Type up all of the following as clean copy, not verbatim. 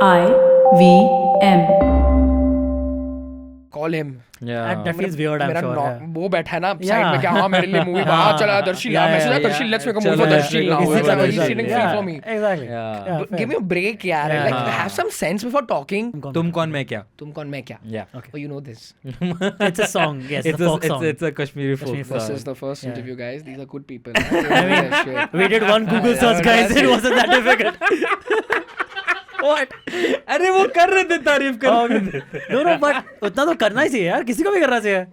IVM. Call him. That feels weird, I'm sure. वो बैठा है ना साइड में, क्या हाँ मेरे लिए मूवी चला दर्शील, मैसेज है Darsheel, let's make a movie for Darsheel now, he's scenic for me. Exactly. Give me a break यार, like have some sense before talking. तुम कौन मैं क्या? तुम कौन मैं क्या? Yeah. Oh, you know this. It's a song, yes, it's a folk song. It's a Kashmiri folk This song. is the first interview, guys. These are good people. We did one Google search, guys. It wasn't that difficult. What? अरे वो कर रहे थे, तारीफ कर रहे थे. No, but उतना तो करना ही चाहिए यार, किसी को भी करना चाहिए.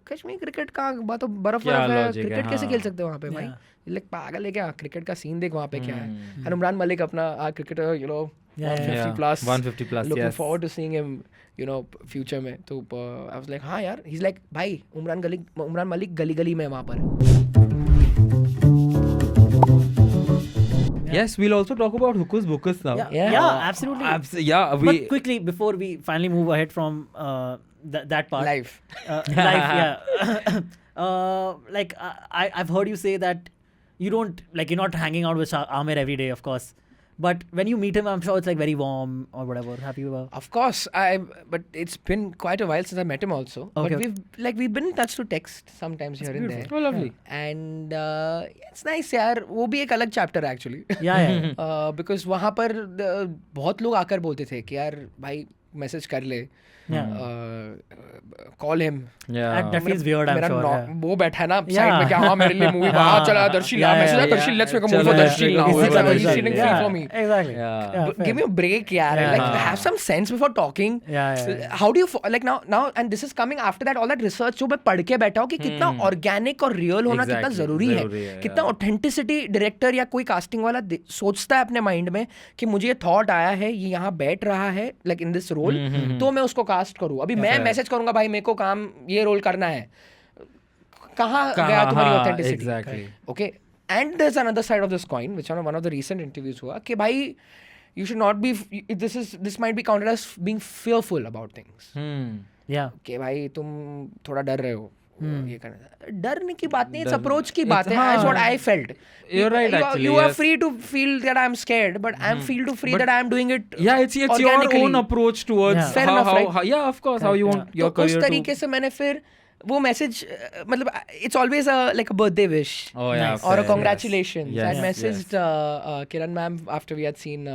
कश्मीर क्रिकेट का बात तो बर्फ है, क्रिकेट कैसे खेल सकते हो वहाँ पे भाई? लाइक पागल है क्या? क्रिकेट का सीन देख वहाँ पे क्या है. And उमरान मलिक अपना cricketer, you know, 150 plus. Looking forward to seeing him, you know, future में. तो I was like हाँ यार, he's like भाई उमरान मलिक गली गली में वहाँ पर. Yes, we'll also talk about Hukus Bukus now. Yeah, absolutely. But quickly before we finally move ahead from that part. Life, yeah. Like I've heard you say that you're not hanging out with Aamir every day, of course. But when you meet him, I'm sure it's like very warm or whatever. Have you? Of course, but it's been quite a while since I met him also. Okay. But we've been in touch to text sometimes here and there. Oh, lovely. And it's nice यार, वो भी एक अलग chapter है actually. Yeah. Because वहाँ पर बहुत लोग आकर बोलते थे कि यार भाई मैसेज कर ले. Call him. That feels weird, I'm sure. वो बैठा है ना साइड में, क्या हाँ मेरे लिए मूवी चला दर्शील, मैसेज है Darsheel, let's make a movie for Darsheel now, he's scenic for me. Exactly. Give me a break यार, like have some sense before talking. How do you like now and this is coming after that all that research जो मैं पढ़ के बैठा हूँ कि कितना organic और रियल होना कितना जरूरी है, कितना ऑथेंटिसिटी डायरेक्टर या कोई कास्टिंग वाला सोचता है अपने माइंड में कि मुझे ये थॉट आया है, ये यहाँ बैठ रहा है लाइक इन दिस रोल, तो मैं उसको कास्ट करूँ. अभी मैं मैसेज करूंगा भाई मेरे को काम ये रोल करना है, कहाँ गया तुम्हारी authenticity? Okay. And there is another side of this coin which one of the recent interviews हुआ कि भाई you should not be, this might be counted as being fearful about things. कि भाई तुम थोड़ा डर रहे हो, ये करना, डरने की बात नहीं, it's approach की बात है. That's what I felt. You're right, actually. You are free to feel that I'm scared, but I'm feel to free that I'm doing it. Yeah, it's your own approach towards Fair enough, right? Yeah, of course, how you want your तो career उस तरीके से मैंने फिर वो message, मतलब it's always like a birthday wish or a congratulations. I messaged Kiran ma'am after we had seen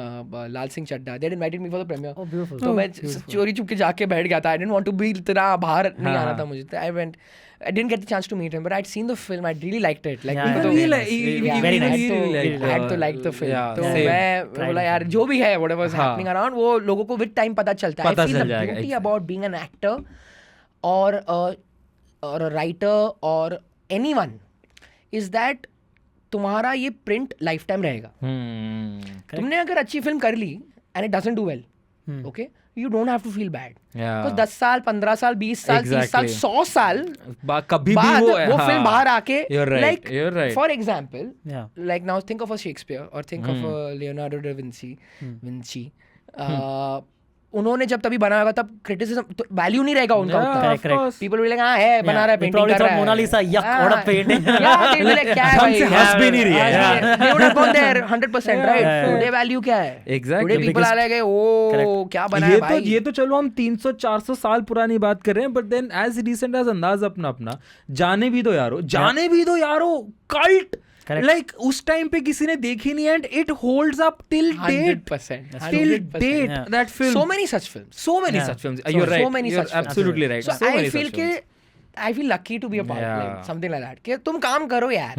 Lal Singh Chadda. They had invited me for the premiere. Oh, beautiful. तो मैं चोरी छुप के जाके बैठ गया था. I didn't want to be इतना बाहर नहीं आना था मुझे. I didn't get the chance to meet him, but I'd seen the film. I really liked it. Like, very nice. I had to like the film. तो मैं बोला यार जो भी है whatever is happening around, वो लोगों को with time पता चलता है. I feel the beauty about being an actor or a writer or anyone is that तुम्हारा ये print lifetime रहेगा. तुमने अगर अच्छी फिल्म कर ली and it doesn't do well, okay, you don't have to feel bad. Because 10 साल 15 साल 20 साल 30 साल 100 साल कभी बाद भी वो फिल्म बाहर आके, like for example, like now think of a Shakespeare or think of a Leonardo da Vinci. उन्होंने जब तभी बनाया होगा तब क्रिटिसिज्म तो वैल्यू नहीं रहेगा उनका उतना. पीपल विल लाइक है बना रहा है, पेंटिंग कर रहा है, Mona Lisa yuck what a painting, they will like क्या है भाई, हंस भी नहीं रही है, they would have gone there 100%, right? Today value क्या है? एग्जैक्टली. टुडे पीपल आ रहे हैं ओ क्या बनाया भाई. ये तो चलो हम 300-400 साल पुरानी बात कर रहे हैं, but then as recent as अंदाज अपना जाने भी दो यारो कल्ट, लाइक उस टाइम पे किसी ने देखी नहीं and it holds up till date that film. So many such films. You're right, you're absolutely right. So I feel lucky to be a part of like something like that कि तुम काम करो यार.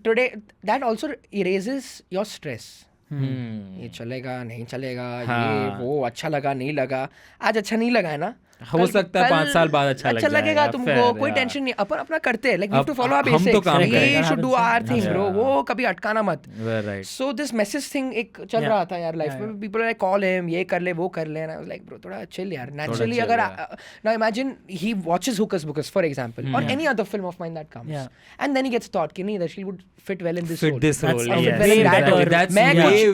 Today that also erases your stress. ये चलेगा नहीं चलेगा, ये वो अच्छा लगा नहीं लगा, आज अच्छा नहीं लगा है ना, हो सकता है 5 साल बाद अच्छा लगेगा तुमको, कोई टेंशन नहीं, अपन अपना करते हैं, like we have to follow our basics. हम तो काम करेंगे, we should do our thing bro, वो कभी अटकाना मत. So this message thing एक चल रहा था यार लाइफ में, people like call him, ये कर ले वो कर ले, and I was like bro थोड़ा chill यार. Naturally अगर now imagine he watches Hukus Bukus for example or any other film of mine that comes and then he gets thought कि नहीं Darsheel would fit well in this role. That's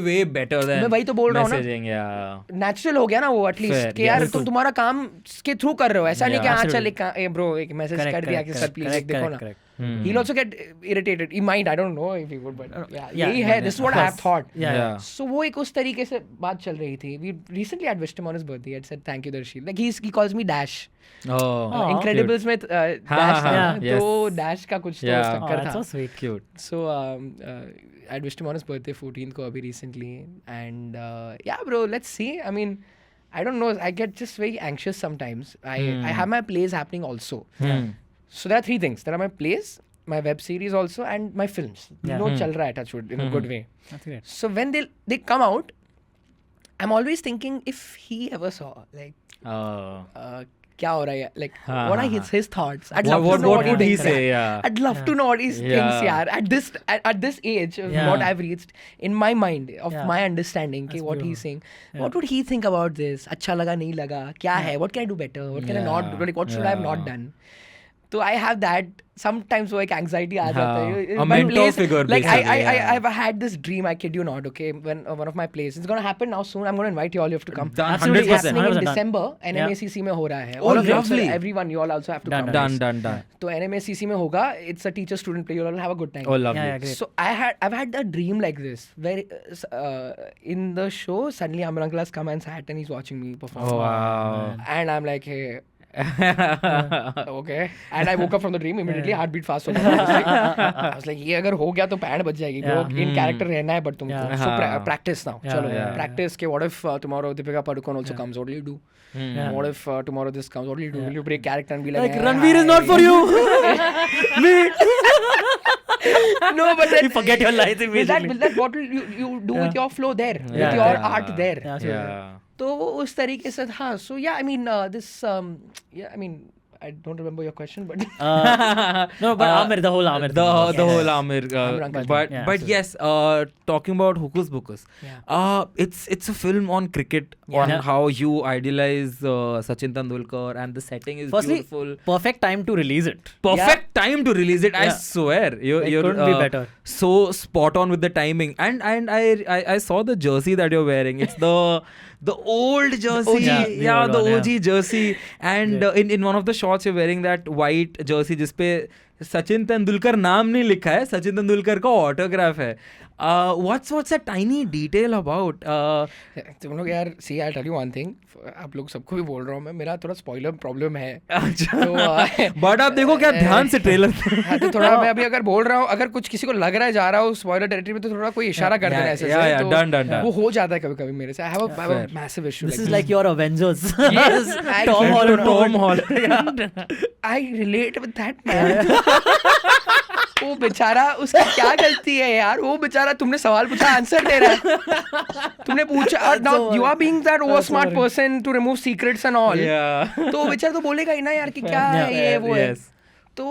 way better than मैं वही तो बोल रहा हूँ ना, natural हो गया ना वो एटलीस्ट कि यार तुम्हारा काम के थ्रू कर रहे हो, ऐसा नहीं कि हाँ चल ब्रो एक मैसेज कर दिया कि सर प्लीज देखो ना. he'll also get irritated. He might, I don't know if he would, but यही है. This is what I have thought. So वो एक उस तरीके से बात चल रही थी. We recently had wished him on his birthday. I said thank you Darsheel. Like he calls me Dash. Incredibles में Dash था, तो Dash का कुछ तो चक्कर था. So sweet, cute. So I wished him on his birthday 14th को अभी recently, and yeah bro, let's see. I mean, I don't know. I get just very anxious sometimes. I have my plays happening also. So there are three things. There are my plays, my web series also, and my films. चल रहा है touchwood in a good way. That's great. So when they come out, I'm always thinking if he ever saw like क्या हो रहा है, like what are his thoughts. I'd love to know what would he say. I'd love to know what he thinks. At this age of what I've reached in my mind of my understanding कि what he's saying, what would he think about this. अच्छा लगा नहीं लगा क्या है, what can I do better, what can I not do, like what should I have not done. So I have that sometimes वो एक anxiety आ जाता है. A mentor figure like basically. I've had this dream, I kid you not, okay, when one of my plays, it's going to happen now soon. I'm going to invite you all, you have to come. Done. It's happening in December. NMACC में हो रहा है. Oh, all of you lovely. also, everyone, you all also have to come. Done. तो NMACC में होगा. It's a teacher student play. You all have a good time. Oh, lovely. Great. So I've had a dream like this where in the show suddenly Amir Uncle has come and sat and he's watching me perform. Oh, wow. And I'm like, hey. Okay, and I woke up from the dream immediately. Heartbeat fast हो गया. I was like, ये अगर हो गया तो pant बच जाएगी. In character रहना है but तुमको. So practice now. चलो practice के. What if tomorrow Deepika Padukone also comes? What will you do? What if tomorrow this comes? What will you do? Will you break character and be like Ranveer is not for you? No, but then you forget your lines immediately. With that, what will you do with your flow there, with your art there? तो वो उस तरीके से था. So yeah, I mean this I mean I don't remember your question, but no, but Aamir, the whole Aamir, the whole Aamir. But yes, talking about Hukus Bukus, it's a film on cricket, on how you idolize Sachin Tendulkar, and the setting is beautiful. Perfect time to release it. Time to release it. I swear, you're couldn't be better. So spot on with the timing. And I saw the jersey that you're wearing. It's the old jersey, the OG jersey, and in one of the shots you're wearing that white jersey जिसपे सचिन तेंदुलकर नाम नहीं लिखा है, सचिन तेंदुलकर का autograph है. What's that tiny detail about? तुम लोग यार, see, I'll tell you one thing. आप लोग सबको भी बोल रहा हूँ मैं, मेरा थोड़ा स्पॉइलर प्रॉब्लम है. बट आप देखो क्या ध्यान से ट्रेलर. तो थोड़ा मैं अभी अगर बोल रहा हूँ, अगर कुछ किसी को लग रहा है जा रहा हूँ स्पॉइलर टेरिटरी में, तो थोड़ा कोई इशारा कर देना ऐसे से. Done. वो हो जाता है कभी-कभी मेरे से. I have a massive issue. This is like your Avengers. Yes, Tom Holland. I relate with that man. वो बेचारा, उसकी क्या गलती है यार. वो बेचारा, तुमने सवाल पूछा, आंसर दे रहा है. तुमने पूछा, now you are being that over smart person to remove secrets and all. तो बेचारा तो बोलेगा ही ना यार कि क्या है ये वो है. तो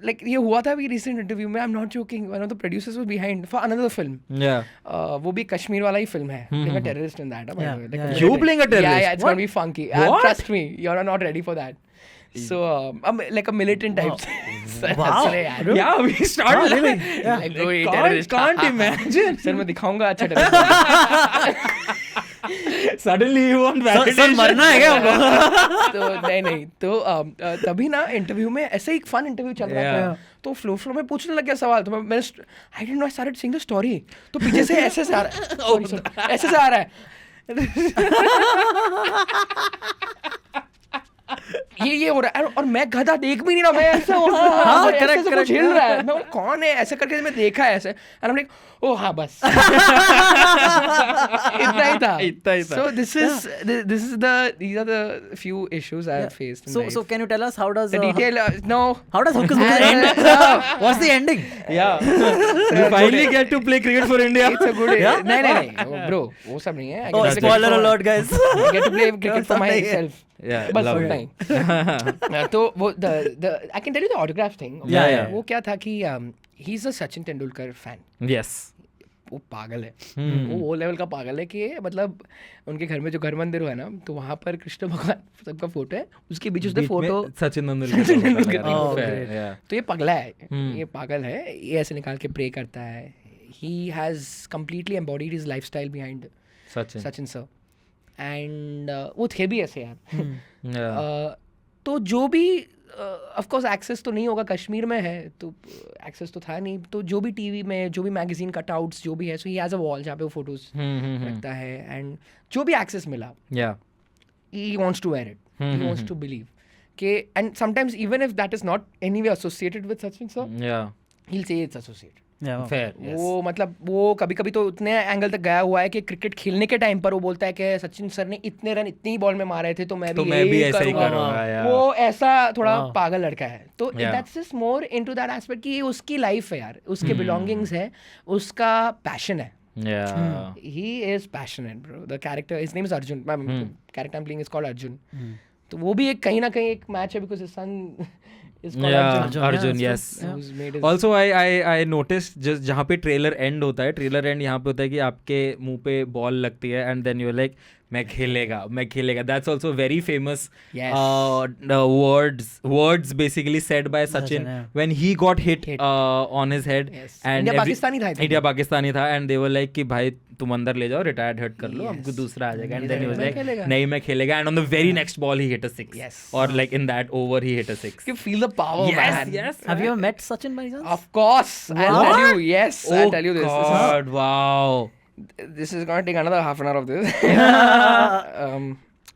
like ये हुआ था अभी recent interview में. I'm not joking. One of the producers was behind for another film. वो भी कश्मीर वाला ही film है. Playing a terrorist in that. You playing a terrorist? Yeah, it's gonna be funky. Trust me, you're not ready for that. So like a militant type. Wow. Yeah, we started living. Can't imagine. Sir, मैं दिखाऊंगा अच्छा terrorist. Suddenly you want validation. Sir मरना है क्या हमको? तो नहीं तो तभी ना इंटरव्यू में ऐसे ही फन इंटरव्यू चल रहा था. तो फ्लो में पूछने लग गया सवाल. तो मैं I didn't know, I started seeing the story. तो पीछे से ऐसे से आ रहा है. ऐसे से आ रहा है. ये हो रहा है और मैं गधा देख भी नहीं रहा. मैं ऐसे करेक्ट हिल रहा है. मैं कौन है ऐसे करके मैं देखा है ऐसे. And I am like oh हाँ बस. इतना ही था. So these are the few issues I have faced in life. So can you tell us how does the detail no how does Hukus Bukus end? What's the ending? You finally get to play cricket for India. It's a good नहीं bro, वो सब नहीं है. Oh, spoiler alert guys. I get to play cricket for myself. बस उतना ही. तो वो I can tell you the autograph thing. वो क्या था कि he's a Sachin Tendulkar fan. Yes. वो पागल है. वो लेवल का पागल है कि मतलब उनके घर में जो घर मंदिर है ना, तो वहाँ पर कृष्ण भगवान सबका फोटो है, उसके बीच उसने फोटो सचिन तेंदुलकर. तो ये पगला है, ये पागल है. ये ऐसे निकाल के प्रे करता है. He has completely embodied his lifestyle behind Sachin sir. And वो थे भी ऐसे यार. तो जो भी ऑफ कोर्स एक्सेस तो नहीं होगा, कश्मीर में है तो एक्सेस तो था नहीं, तो जो भी टीवी में जो भी मैगजीन कटआउट्स जो भी है, सो ही हैज अ वॉल जहाँ पे वो फोटोज रखता है, एंड जो भी एक्सेस मिला he wants to wear it, he wants to believe के, and sometimes even if that is not anyway associated with Sachin sir, he'll say it's associated. Fair, yes. वो मतलब वो कभी कभी तो उतने एंगल तक गया हुआ है कि क्रिकेट खेलने के टाइम पर वो बोलता है कि सचिन सर ने इतने रन इतनी बॉल में मारे थे तो मैं भी ऐसा ही करूंगा। वो ऐसा थोड़ा पागल लड़का है, तो that's just more into that aspect कि उसकी लाइफ है यार, उसके बिलोंगिंग्स है, उसका पैशन है. He is passionate, bro. The character, his name is Arjun. Character I'm playing is called Arjun. तो वो भी एक कहीं ना कहीं एक मैच है, because his son is called Arjun, yes. Also I noticed just जहाँ पे ट्रेलर एंड होता है, ट्रेलर एंड यहाँ पे होता है कि आपके मुंह पे बॉल लगती है एंड देन यू लाइक मैं खेलेगा. That's also very famous words basically said by Sachin when he got hit on his head. And India Pakistani था and they were like कि भाई तुम अंदर ले जाओ, रिटायर्ड हट कर लो, हमको दूसरा आ जाएगा. And then he was like नहीं मैं खेलेगा, and on the very next ball he hit a 6. Or like in that over he hit a 6. You feel the power, man. Yes. Have you ever met Sachin by chance? Of course. I'll tell you. Yes, I'll tell you this. God, wow. This is going to take another half an hour of this.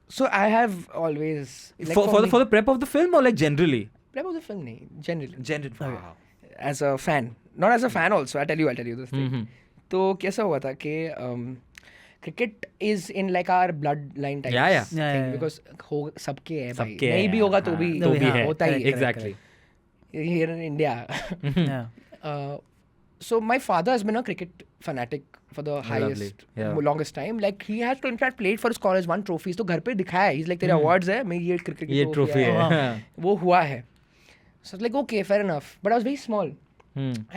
So I have always like for the prep of the film or like generally? Prep of the film, nahi, generally. Wow. As a fan, not as a fan also. I'll tell you this thing. तो कैसा हुआ था कि cricket is in like our blood line type thing, because हो सबके है भाई, नहीं भी होगा तो भी होता ही exactly here in India. So my father has been a cricket fanatic for the longest time. Like he has to in fact played for his college, won trophies. तो घर पे दिखाया है, he's like तेरे awards है, मैं ये cricket की trophy है, वो हुआ है. So like okay, fair enough. But I was very small.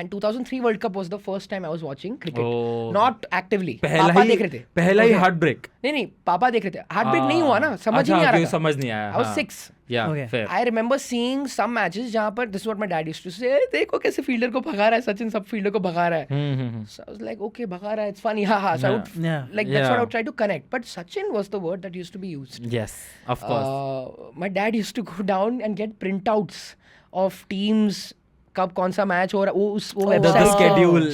And 2003 World Cup was the first time I was watching cricket. Not actively. पापा देख रहे थे. पहला ही heartbreak. नहीं पापा देख रहे थे. Heartbreak नहीं हुआ ना, समझ नहीं आ रहा. समझ नहीं आया. I was 6. Yeah, fair. I remember seeing some matches जहाँ पर this is what my dad used to say, देखो कैसे फील्डर को भगा रहा है सचिन, सब फील्डर को भगा रहा है. So I was like okay, भगा रहा है, it's funny, ha. So I would like that's what I would try to connect. But Sachin was the word that used to be used. Yes, of course. My dad used to go down and get printouts of teams. कब कौन सा match हो रहा है, वो schedule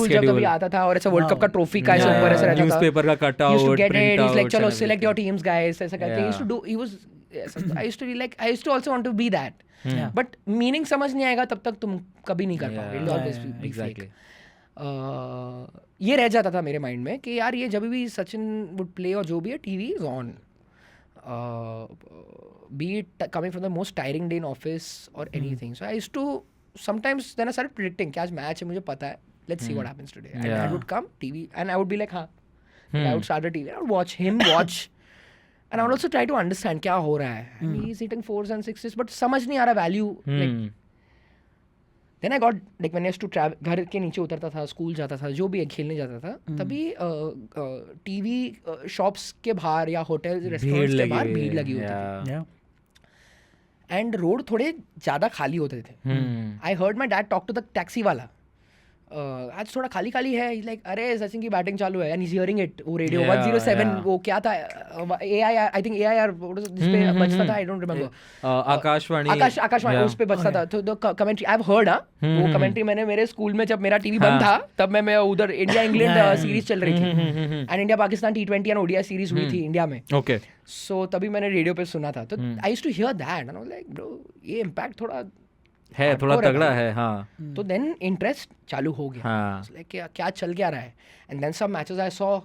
जब कभी आता था, और ऐसा वर्ल्ड कप का ट्रॉफी का ऐसा ऊपर ऐसा रहता था, न्यूज़पेपर का cut out, print out, like चलो सिलेक्ट योर टीम्स गाइस, ऐसा करके he used to do. He was I used to also want to be that, but meaning समझ नहीं आएगा तब तक तुम कभी नहीं कर पाओगे. Exactly. ये रह जाता था मेरे माइंड में कि यार ये जब भी सचिन वुड प्ले और जो भी है, TV is on, be it coming from the most tiring day in office or anything. So I used to sometimes then I started predicting कि आज मैच है, मुझे पता है, let's see what happens today. And I would come TV and I would be like हाँ, I would start the TV, I would watch him watch and I would also try to understand क्या हो रहा है. And he's hitting 4s and 6s but समझ नहीं आ रहा value. Like then I got like when I used to travel, घर के नीचे उतरता था, स्कूल जाता था, जो भी है खेलने जाता था, तभी टीवी शॉप्स के बाहर या होटल रेस्टोरेंट्स के बाहर भीड़ लगी होती थी. एंड रोड थोड़े ज़्यादा खाली होते थे. I heard my dad talk to the taxi वाला, आज थोड़ा खाली खाली है, लाइक अरे सचिन की बैटिंग चालू है, एंड ही हियरिंग इट. वो रेडियो 107 वो क्या था, AIR आई थिंक AIR जिस पे बजता था, आई डोंट रिमेंबर, आकाशवाणी उस पे बजता था. तो the commentary I have heard, वो कमेंट्री मैंने मेरे स्कूल में जब मेरा टीवी बंद था तब मैं उधर इंडिया इंग्लैंड सीरीज चल रही थी and India Pakistan T20 and ODI series हुई थी इंडिया में. ओके. सो तभी मैंने रेडियो पे सुना था, तो I used to hear that and I was like bro ये इम्पैक्ट थोड़ा तगड़ा है. हाँ. तो देन इंटरेस्ट चालू हो गया. लाइक क्या चल क्या रहा है. And then some matches I saw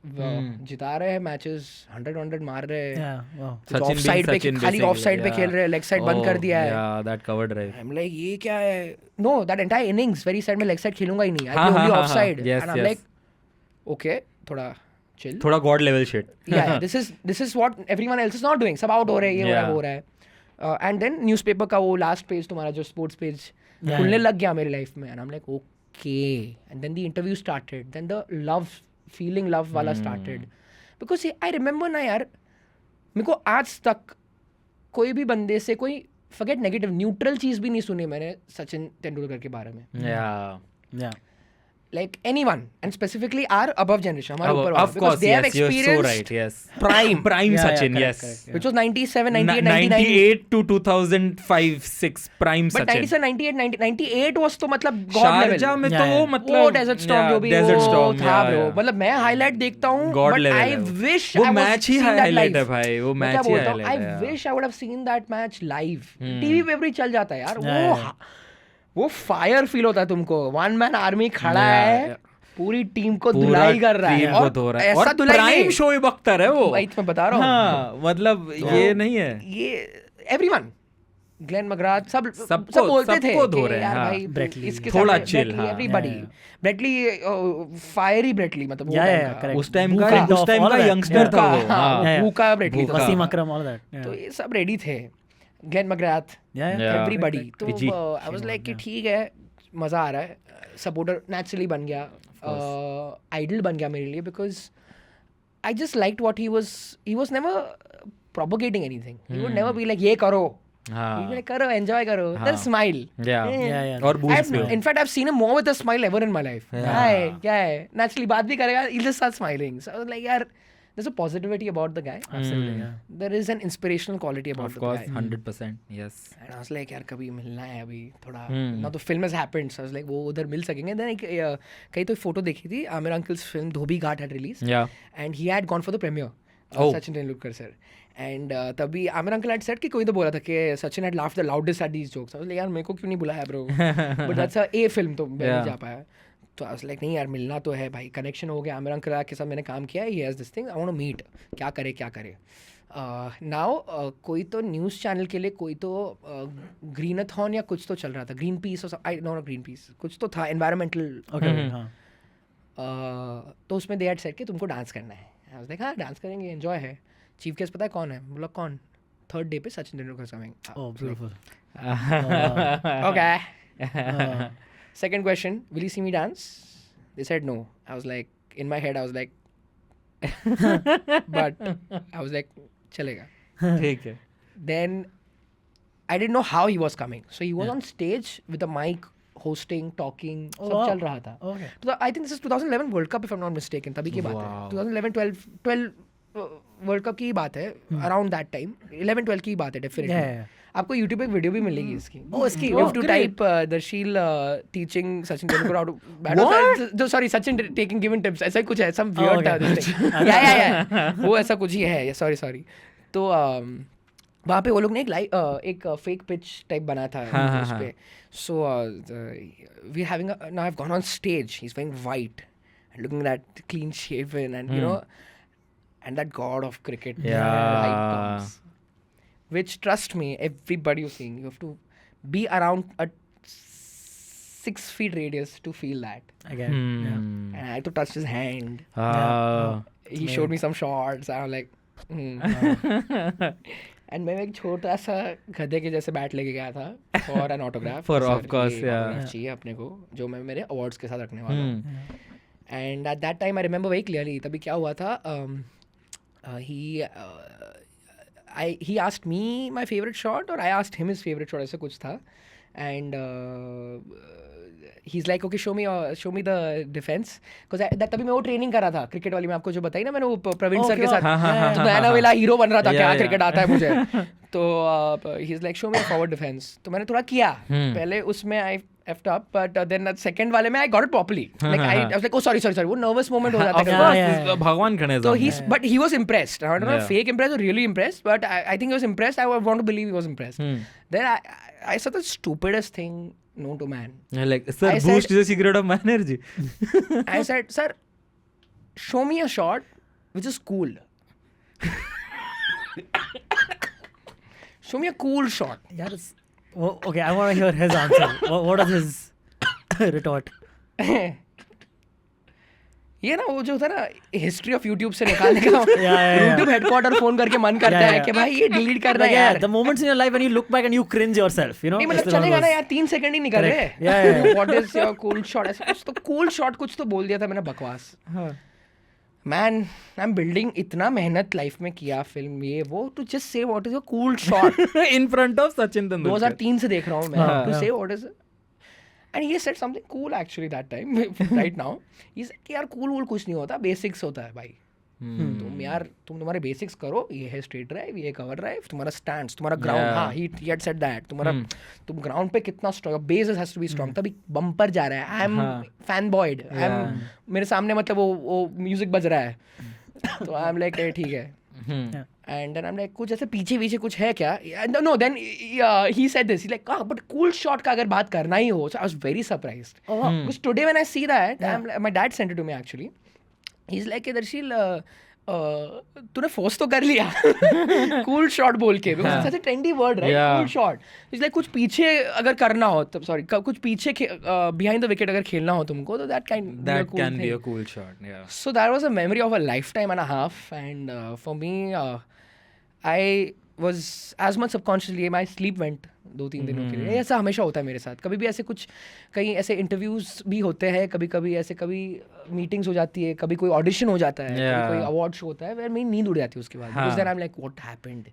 जिता रहे हैं मैचेस, 100 मार रहे हैं, ऑफ साइड पे खाली ऑफ साइड पे खेल रहे हैं, लेग साइड बंद कर दिया है. That covered right. I am like ये क्या है. Know that entire innings very side में लेग साइड खेलूंगा ही नहीं, I play only of side. And I am like okay थोड़ा chill, थोड़ा God level shit. Yeah, this is what everyone else is not doing. सब out हो रहे हैं, ये हो रहा है. एंड देन न्यूज़पेपर का वो लास्ट पेज तुम्हारा जो स्पोर्ट्स पेज खुलने लग गया मेरी लाइफ में. And I am like okay. And then the interview started, then the love वाला स्टार्टेड. बिकॉज आई रिमेंबर ना यार, मेरे को आज तक कोई भी बंदे से कोई फॉरगेट नेगेटिव न्यूट्रल चीज़ भी नहीं सुनी मैंने सचिन तेंदुलकर के बारे में. like anyone, and specifically our above generation, हमारे ऊपर वाला, of course, because they have yes, you're so experienced right, yes. prime Yeah, Sachin, correct, yes. correct, which was 97, 98, 99. 98 to 2005-6 prime But Sachin. 97, 98, 98 was तो मतलब god level. Sharjah में Yeah, तो yeah. मतलब वो desert storm जो भी Desert वो Storm, था yeah, ब्रो, yeah. मतलब मैं हाईलाइट देखता हूँ, God but level I है वो। wish वो I was match he seeing that highlight live. है भाई, वो मैं क्या मैच ही बोलता हूँ, highlight I है, wish I would have seen that match live. Hmm. TV पे भी चल जाता है यार, Yeah, वो फायर फील होता है तुमको, वन मैन आर्मी खड़ा Yeah, है, yeah. पूरी टीम को पूरा धुलाई कर रहा है, टीम को धो रहा है, ऐसा और धुलाई प्राइम नहीं, शोएब अख्तर है वो, वही तो मैं बता रहा हूँ, हाँ, मतलब ये नहीं है, ये एवरीवन, ग्लेन मगराथ सब सबको- बोलते थे सबको धो कि रहे हैं, यार हाँ। भाई ब्रेटली, इसके थोड़ा साथ chill, ब्रेटली, हाँ। एवरीबॉडी, ब्रेटली फायरी ब्रेटली, मतलब वो Yeah, time yeah, का, correct. उस टाइम Buka, का all that, यंगस्टर yeah. था वो, हाँ, हाँ, Yeah, yeah. भूखा ब्रेटली भूखा। था, वसीम अकरम, all that. Yeah. तो ये सब रेडी थे, ग्लेन मगराथ, Yeah, Yeah. एवरीबॉडी, तो PG. आई वाज लाइक कि ठीक है, मजा आ रहा है, सपोर्टर नेचुरली बन गया, आइडल बन गया मेरे लिए, because I just liked what he was never propagating anything, he would never be like ये करो, हाँ, करो एंजॉय करो, हाँ. That smile, Yeah. Yeah. और बूस्ट भी हो। in fact I've seen him more with a smile ever in my life. Yeah. क्या है naturally बात भी करेगा, he'll just start smiling, so I was like यार there's a positivity about the guy, Absolutely, yeah. there is an inspirational quality about Of the course, guy, 100%, yes. and I was like यार कभी मिलना है अभी थोड़ा, Hmm. now the film has happened, so I was like वो उधर मिल सकेंगे. Then कहीं तो फोटो देखी थी, Aamir uncle's film Dhobi Ghat had released, Yeah. and he had gone for the premiere, Oh. Sachin Tendulkar sir, and तभी आमिर अंकल had said कि कोई तो बोला था कि Sachin had laughed the loudest at these jokes. I was like यार मेरे को क्यों नहीं बुलाया bro, but that's a film तो मैं नहीं जा पाया. तो I was like नहीं यार मिलना तो है भाई, कनेक्शन हो गया, आमिर अंकल के साथ मैंने काम किया, he has this thing, I want to meet, क्या करे. नाउ कोई तो न्यूज़ चैनल के लिए कोई तो ग्रीनथॉन या कुछ तो चल रहा था, ग्रीन पीस और आई नो ग्रीन पीस कुछ तो था, एनवायरमेंटल, Okay, हाँ. तो उसमें दे हैड सेड कि तुमको डांस करना है. आई वाज लाइक हाँ डांस करेंगे, एंजॉय है. चीफ गेस्ट पता है कौन है? बोला कौन? थर्ड डे पे Sachin Tendulkar coming. Oh, beautiful. Okay. Second question, will you see me dance? They said no. I was like, in my head I was like but I was like चलेगा. ठीक है. Then I didn't know how he was coming. So he was on stage with a mic, hosting, talking, सब wow. चल रहा था. Okay. So I think this is 2011 World Cup if I'm not mistaken. तभी की बात है. 2011-12 world cup की बात है, अराउंड दैट टाइम 11-12 की बात है डेफिनेटली. आपको YouTube पे एक वीडियो भी मिलेगी इसकी. इसकी You have to type Darsheel teaching Sachin Tendulkar how to bat. Sorry, Sachin taking given tips. ऐसा ही कुछ है, some weird था this thing. Yeah. वो ऐसा कुछ ही है. Sorry. तो वहाँ पे वो लोग ने एक फेक पिच टाइप बना था उस पे. So we having now I've gone on stage. He's wearing white and looking that clean shaven and you know. And that god of cricket light comes, which trust me, everybody you're seeing, you have to be around a 6 feet radius to feel that. Again, yeah. And I had to touch his hand. He showed me some shots. I was like, and मैं एक छोटा सा गधे के जैसे bat लेके गया था for an autograph. For of course, yeah. चाहिए अपने को जो मैं मेरे awards के साथ रखने वाला हूँ. And at that time I remember very clearly. तभी क्या हुआ था? He asked me my favorite shot or I asked him his favorite shot, ऐसा कुछ था. And he's like okay show me the defense because तभी मैं वो ट्रेनिंग कर रहा था क्रिकेट वाली, मैं आपको जो बताई ना मैंने वो प्रवीण सर के साथ, तो मैं ना वेला हीरो बन रहा था, क्या क्रिकेट आता है मुझे. तो he's like show me a forward defense. तो मैंने थोड़ा किया पहले, उसमें I effed up, but then second वाले में I got it properly. Like I was like oh sorry वो nervous moment हो जाता है. भगवान खड़े. So but he was impressed. I don't know fake impressed or really impressed, but I think he was impressed. I want to believe he was impressed. Then I said the stupidest thing known to man. Like sir, boost is the secret of my energy. I said sir, show me a shot which is cool. Show me a cool shot. Yes. Okay, I want to hear his answer. What is his retort? ये ना वो जो था ना history of YouTube से निकालने का, YouTube headquarter phone करके मन करता है कि भाई ये डिलीट करना है यार. The moments in your life when you look back and you cringe yourself, you know. नहीं मतलब चलेगा ना यार, 3 सेकंड ही निकल रहे. What is your cool shot? ऐसा कुछ तो cool shot कुछ तो बोल दिया था मैंने, बकवास. Man, I'm building इतना मेहनत लाइफ में किया फिल्म ये वो, to just say what is your cool shot in front of Sachin Tendulkar. 2003 से देख रहा हूँ मैं, to say what is And he said something cool actually that time. Right now he said कि यार cool कुछ नहीं होता, basics होता है भाई. तुम तुम्हारे बेसिक्स करो, ये है स्ट्रेट ड्राइव, ये कवर ड्राइव, तुम्हारा स्टैंड्स, तुम्हारा ग्राउंड, हाँ ही हैड सेड दैट, तुम ग्राउंड पे कितना strong, base has to be strong. तभी बम्पर जा रहा है. I am fan boyed, I am, मेरे सामने मतलब वो म्यूजिक बज रहा है. तो आई एम लाइक ठीक है. And then I'm like, कुछ ऐसे पीछे कुछ है क्या? No, then he said this. He's like, but cool shot का अगर बात करना ही हो, so I was very surprised. Because today when I see that, my dad sent it to me actually. He's like, Darsheel, तूने force तो कर लिया cool shot बोल के, because it's such a trendy word, right? Cool shot. He's like, कुछ पीछे अगर करना हो, तब sorry, कुछ पीछे behind the wicket अगर खेलना हो तुमको, तो that can be a cool shot. Yeah. So that was a memory of a lifetime and a half, and for me, I was as much subconsciously, my sleep went 2-3 दिनों के लिए. ऐसा हमेशा होता है मेरे साथ. कभी भी ऐसे कुछ, कहीं ऐसे इंटरव्यूज भी होते हैं, कभी ऐसे, कभी मीटिंग्स हो जाती है, कभी कोई ऑडिशन हो जाता है, कोई अवार्ड शो होता है, वेयर मेरी नींद उड़ जाती है उसके बाद. Because then I'm like, what happened?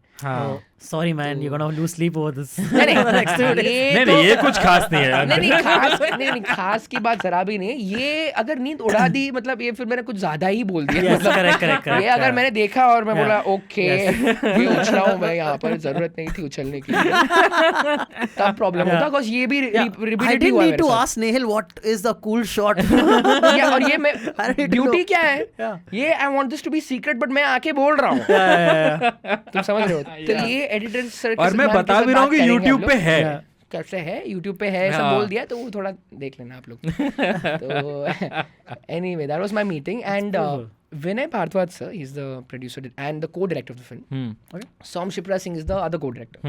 Sorry man, you're gonna lose sleep over this. नहीं, ये कुछ खास नहीं है. नहीं, खास की बात जरा भी नहीं है. ये अगर नींद उड़ा दी, मतलब ये फिर मैंने कुछ ज्यादा ही बोल दिया. Correct. ये अगर मैंने देखा और मैं बोला ओके, ये उछला हूँ मैं यहाँ पर, जरूरत नहीं थी उछलने की, तब प्रॉब्लम होता. बिकॉज़ ये भी रिपीटेड हुआ. I need to ask Snayhil what is the cool shot. और ये मैं ड्यूटी क्या है, ये I want this to be secret, but मैं आके बोल रहा हूँ. तुम समझ रहे हो? तो ये एडिटर सर, और मैं बता भी रहा हूँ कि YouTube पे है. कैसे है? YouTube पे है, सब बोल दिया, तो वो थोड़ा देख लेना आप लोग. तो anyway, that was my meeting, and Vinay Bhardwaj sir, he's the producer and the co-director of the film. Okay. Som Shipra Singh is the other co-director.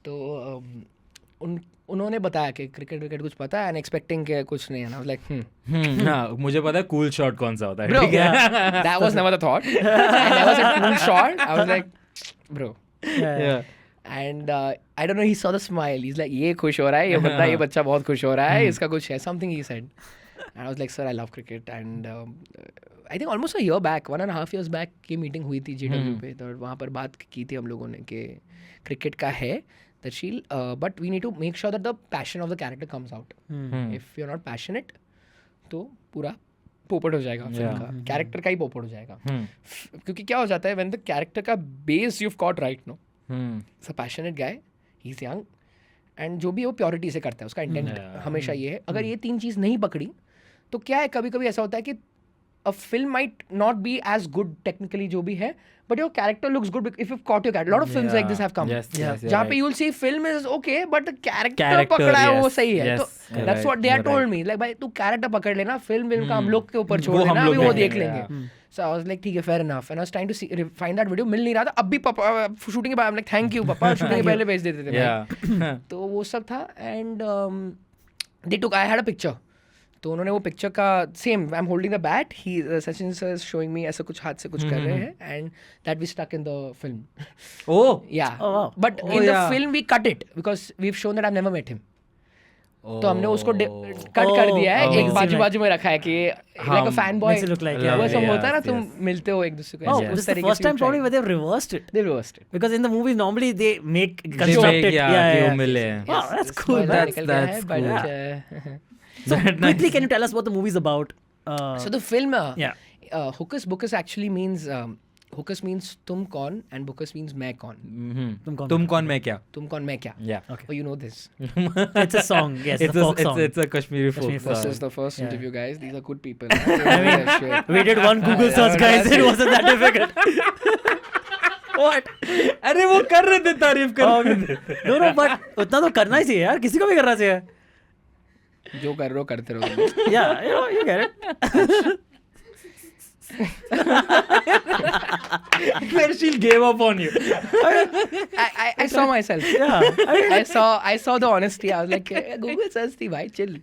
तो उन्होंने बताया कि क्रिकेट कुछ पता है, एंड एक्सपेक्टिंग के कुछ नहीं है ना. लाइक मुझे पता है कूल शॉट कौन सा होता है. ठीक है, that was never the thought. I never said cool shot. I was like, bro. And I don't know, he saw the smile. He's like, ये खुश हो रहा है, ये बच्चा बहुत खुश हो रहा है, इसका कुछ है, something he said. And I was like, sir, I love cricket. And I think almost a year back, 1.5 years back, की मीटिंग हुई थी JW पे, तो वहाँ पर बात की थी हम लोगों ने कि क्रिकेट का है Darsheel, but we need to make sure that the passion of the character comes out. If you're not passionate, तो पूरा पोपट हो जाएगा फिल्म का, कैरेक्टर का ही पोपट हो जाएगा. क्योंकि क्या हो जाता है, when the character का base you've got right now, it's a passionate guy, he's young, and जो भी वो प्योरिटी से करता है, उसका इंटेंट हमेशा ये है. अगर ये 3 चीज़ नहीं पकड़ी, तो क्या है, कभी कभी ऐसा होता है कि a film might not be as good technically जो भी है, but your character looks good if you've caught your character. A lot of films like this have come. जहाँ पे you'll see film is okay, but the character पकड़ा है वो सही है. तो that's what they had told me. Like भाई तू character पकड़ लेना, film का हम लोग के ऊपर छोड़ देना, अभी वो देख लेंगे. So I was like ठीक है, fair enough. And I was trying to find that video, मिल नहीं रहा था. अब भी पापा शूटिंग के बाद I'm like thank you पापा, शूटिंग के पहले भेज देते थे. तो वो सब था, and they took, I had a picture. तो उन्होंने वो पिक्चर का same, I am holding the bat, he Sachin sir is showing me ऐसा कुछ हाथ से कुछ कर रहे हैं, and that we stuck in the film. Oh yeah, but in the film we cut it because we have shown that I have never met him. तो हमने उसको कट कर दिया है, एक बाजू में रखा है कि लाइक अ फैन बॉय वैसा होता है ना, तुम मिलते हो एक दूसरे को. This is the first time probably where they've reversed it. They reversed it because in the movies normally they make construct it. Yeah. Wow, that's cool. That's cool. So quickly, can you tell us what the movie is about? So the film, Hukus Bukus actually means Hukus means तुम कौन, and Bukus means मैं कौन. तुम कौन मैं क्या. तुम कौन मैं क्या. Yeah. Okay. Oh, you know this. It's a song. Yes, it's a folk song. It's a Kashmiri folk song. This is the first interview, guys. These are good people. I mean, we did one Google search, guys. It wasn't that difficult. What? अरे वो कर रहे थे, तारीफ कर रहे थे. No, but उतना तो करना ही चाहिए यार, किसी को भी करना चाहिए. जो कर रहे हो करते रहो. Yeah, you get it. Darsheel gave up on you. I saw myself. Yeah. I saw the honesty. I was like, Google search थी भाई, chill.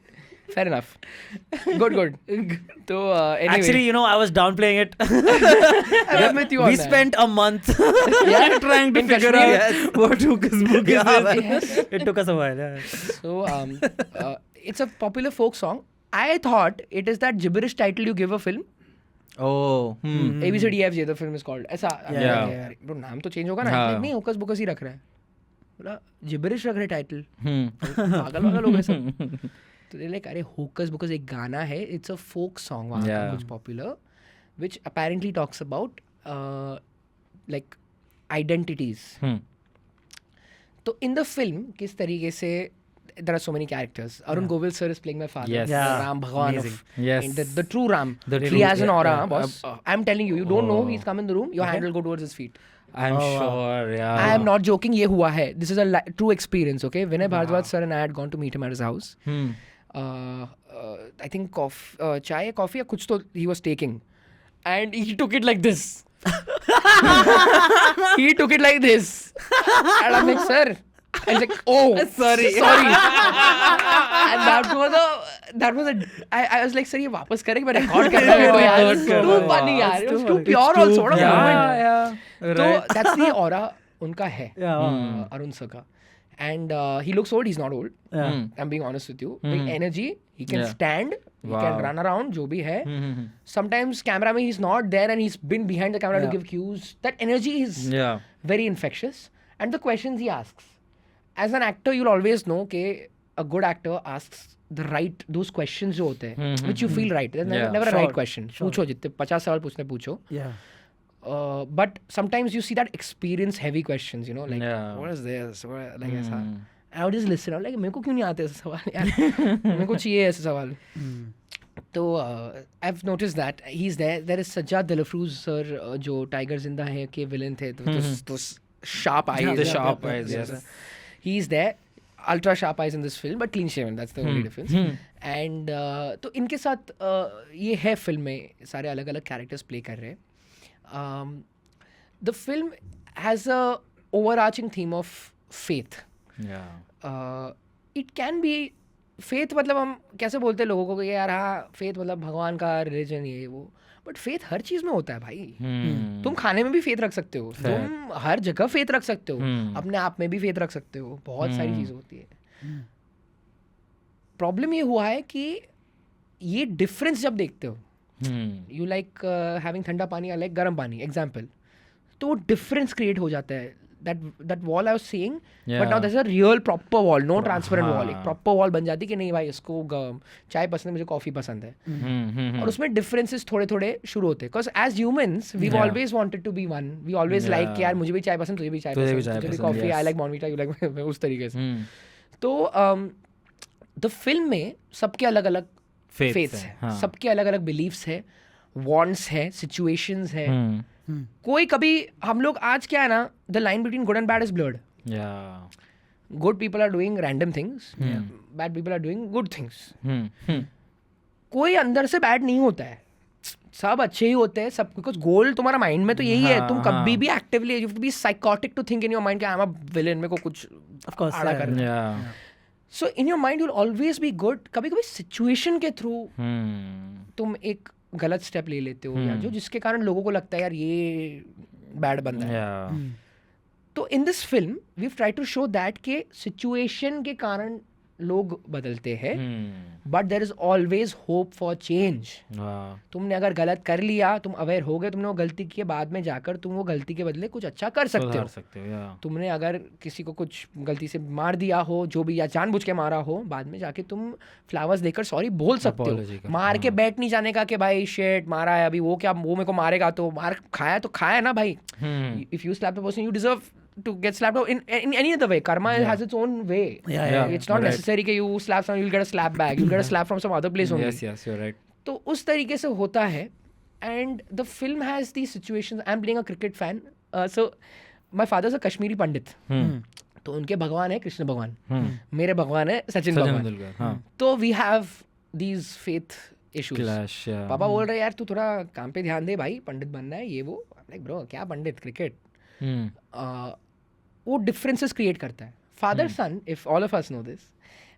Fair enough. Good. So anyway. Actually, I was downplaying it. I'm with you on we that. spent a month trying to figure out what Hukus Bukus is. Yes. It took us a while. Yeah. So it's a popular folk song. I thought it is that gibberish title you give a film. Oh. ABCDFG the film is called. ऐसा. Bro, नाम तो change होगा ना. नहीं, Hukus Bukus ही रख रहा है. बोला gibberish रख रहे टाइटल. पागल हो गए सब. तो they're like, अरे Hukus Bukus एक गाना है, it's a folk song वहाँ का कुछ popular, which apparently talks about like identities. तो in the film किस तरीके से there are so many characters. Arun Govil sir is playing my father. Yes. Ram Bhagwan of the true Ram. He has an aura, boss. I'm telling you, you don't know he's come in the room, your hand will go towards his feet. I'm sure, yeah. I am not joking, ये हुआ है. This is a true experience, okay? Vinay Bhardwaj sir and I had gone to meet him at his house. I think chai, coffee या कुछ तो he was taking. And he took it like this. He took it like this. And I'm like, sir. I was like, oh, sorry. And that was a. I was like, sir, ये वापस करेंगे मैं record कर रहा हूँ यार. It's too funny यार. It was too pure also. Yeah. So that's the aura उनका है. Arun sir का. And he looks old. He's not old. I'm being honest with you. Big energy. He can stand. He can run around. जो भी है. Sometimes camera में he's not there and he's been behind the camera to give cues. That energy is very infectious. And the questions he asks. As an actor, you'll always know कि a good actor asks the right those questions जो होते हैं, which you feel right. There's never a right question. पूछो जितने 50 सवाल पूछने पूछो. But sometimes you see that experience heavy questions, you know, like what is this? Like ऐसा. I would just listen. I'm like मेरे को क्यों नहीं आते ऐसे सवाल यार? मेरे को चाहिए ऐसे सवाल. तो I've noticed that he's there. There is Sajjad Dilafrooz sir जो Tiger Zinda है के villain थे. Those sharp eyes. The sharp eyes. Yes. He's there. Ultra sharp eyes in this film, but clean shaven. That's the only difference. And तो इनके साथ ये है film में सारे अलग अलग कैरेक्टर्स प्ले कर रहे हैं. The film has a overarching theme of faith. It can be faith मतलब हम कैसे बोलते हैं लोगों को कि यार हाँ faith मतलब भगवान का रिलीजन ये वो. बट फेथ हर चीज में होता है भाई. तुम खाने में भी फेथ रख सकते हो, तुम हर जगह फेथ रख सकते हो, अपने आप में भी फेथ रख सकते हो, बहुत सारी चीज होती है. प्रॉब्लम ये हुआ है कि ये डिफरेंस जब देखते हो, यू लाइक हैविंग ठंडा पानी, आई लाइक गर्म पानी एग्जाम्पल, तो वो डिफरेंस क्रिएट हो जाता है. that wall I was seeing, but now there's a real proper wall, no transparent wall. एक proper wall बन जाती कि नहीं भाई इसको चाय पसंद है, मुझे कॉफी पसंद है. और उसमें differences थोड़े थोड़े शुरू होते हैं. Because as humans we've always wanted to be one. We always like कि यार मुझे भी चाय पसंद, तुझे भी चाय पसंद, तुझे भी coffee, I like Bonvita, you like उस तरीके से. तो the film में सबके अलग अलग faiths हैं, सबके अलग अलग beliefs है, wants है, situations है. कोई कभी हम लोग आज क्या है ना, the line between good and bad is blurred. Good people are doing random things, bad people are doing good things. कोई अंदर से बैड नहीं होता है, सब अच्छे ही होते हैं सब, बिकॉज गोल तुम्हारा माइंड में तो यही है. तुम कभी भी actively, you have to be psychotic to think in your mind कि आई एम अ विलेन, मेरे को कुछ आड़ा करना है. So in your mind you will always be good. कभी कभी सिचुएशन के थ्रू तुम एक गलत स्टेप ले लेते हो, या जो जिसके कारण लोगों को लगता है यार ये बैड बंदा है. तो in this film we try to show that के सिचुएशन के कारण लोग बदलते हैं, but there is always hope for change. तुमने अगर गलत कर लिया, तुम अवेयर हो गए, तुमने वो गलती की, बाद में जाकर तुम वो गलती के बदले कुछ अच्छा कर सकते हो. तुमने अगर किसी को कुछ गलती से मार दिया हो, जो भी, या जानबूझ के मारा हो, बाद में जाके तुम फ्लावर्स देकर सॉरी बोल सकते हो. मार के बैठ नहीं जाने का कि भाई शेट मारा है, अभी वो क्या वो मेरे को मारेगा, तो मार खाया तो खाया ना भाई. If you slab the person, you deserve to get slapped in any other way. Karma has its own way. It's not necessary कि you slap someone, you'll get a slap back. You'll get a slap from some other place only. Yes, you're right. तो उस तरीके से होता है. And the film has these situations. I'm playing a cricket fan. So my father's a Kashmiri pandit. तो उनके भगवान है कृष्ण भगवान, मेरे भगवान है सचिन भगवान. तो we have these faith issues. पापा बोल रहे यार तू थोड़ा काम पे ध्यान दे भाई, पंडित बनना है ये वो. Like bro क्या पंडित, क्रिकेट. वो डिफरेंसेस क्रिएट करता है. Father son, if all of us know this,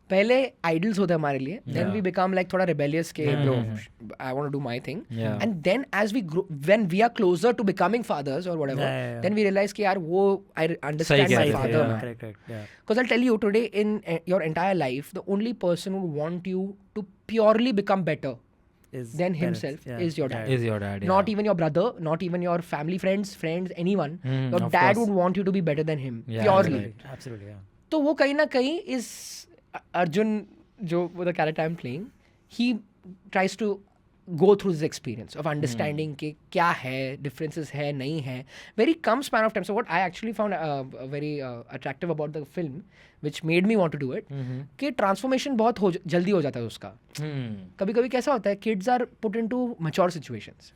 पहले आइडल्स होते हैं हमारे लिए, देन वी बिकम लाइक थोड़ा रिबेलियस के bro I want to do my thing, and then as we grow, when we are closer to becoming fathers और whatever, then we realise कि यार वो I understand my father. Because I tell you today in your entire life the only person who want you to purely become better than himself is your dad. Not even your brother, not even your family, friends, anyone. Your dad would want you to be better than him, purely. Absolutely. तो वो कहीं ना कहीं is Arjun जो the character I'm playing, he tries to go through this experience of understanding कि क्या है, differences है, नहीं है. Very come span of time. So what I actually found very attractive about the film, which made me want to do it, कि transformation बहुत जल्दी हो जाता है उसका. कभी-कभी कैसा होता है, kids are put into mature situations.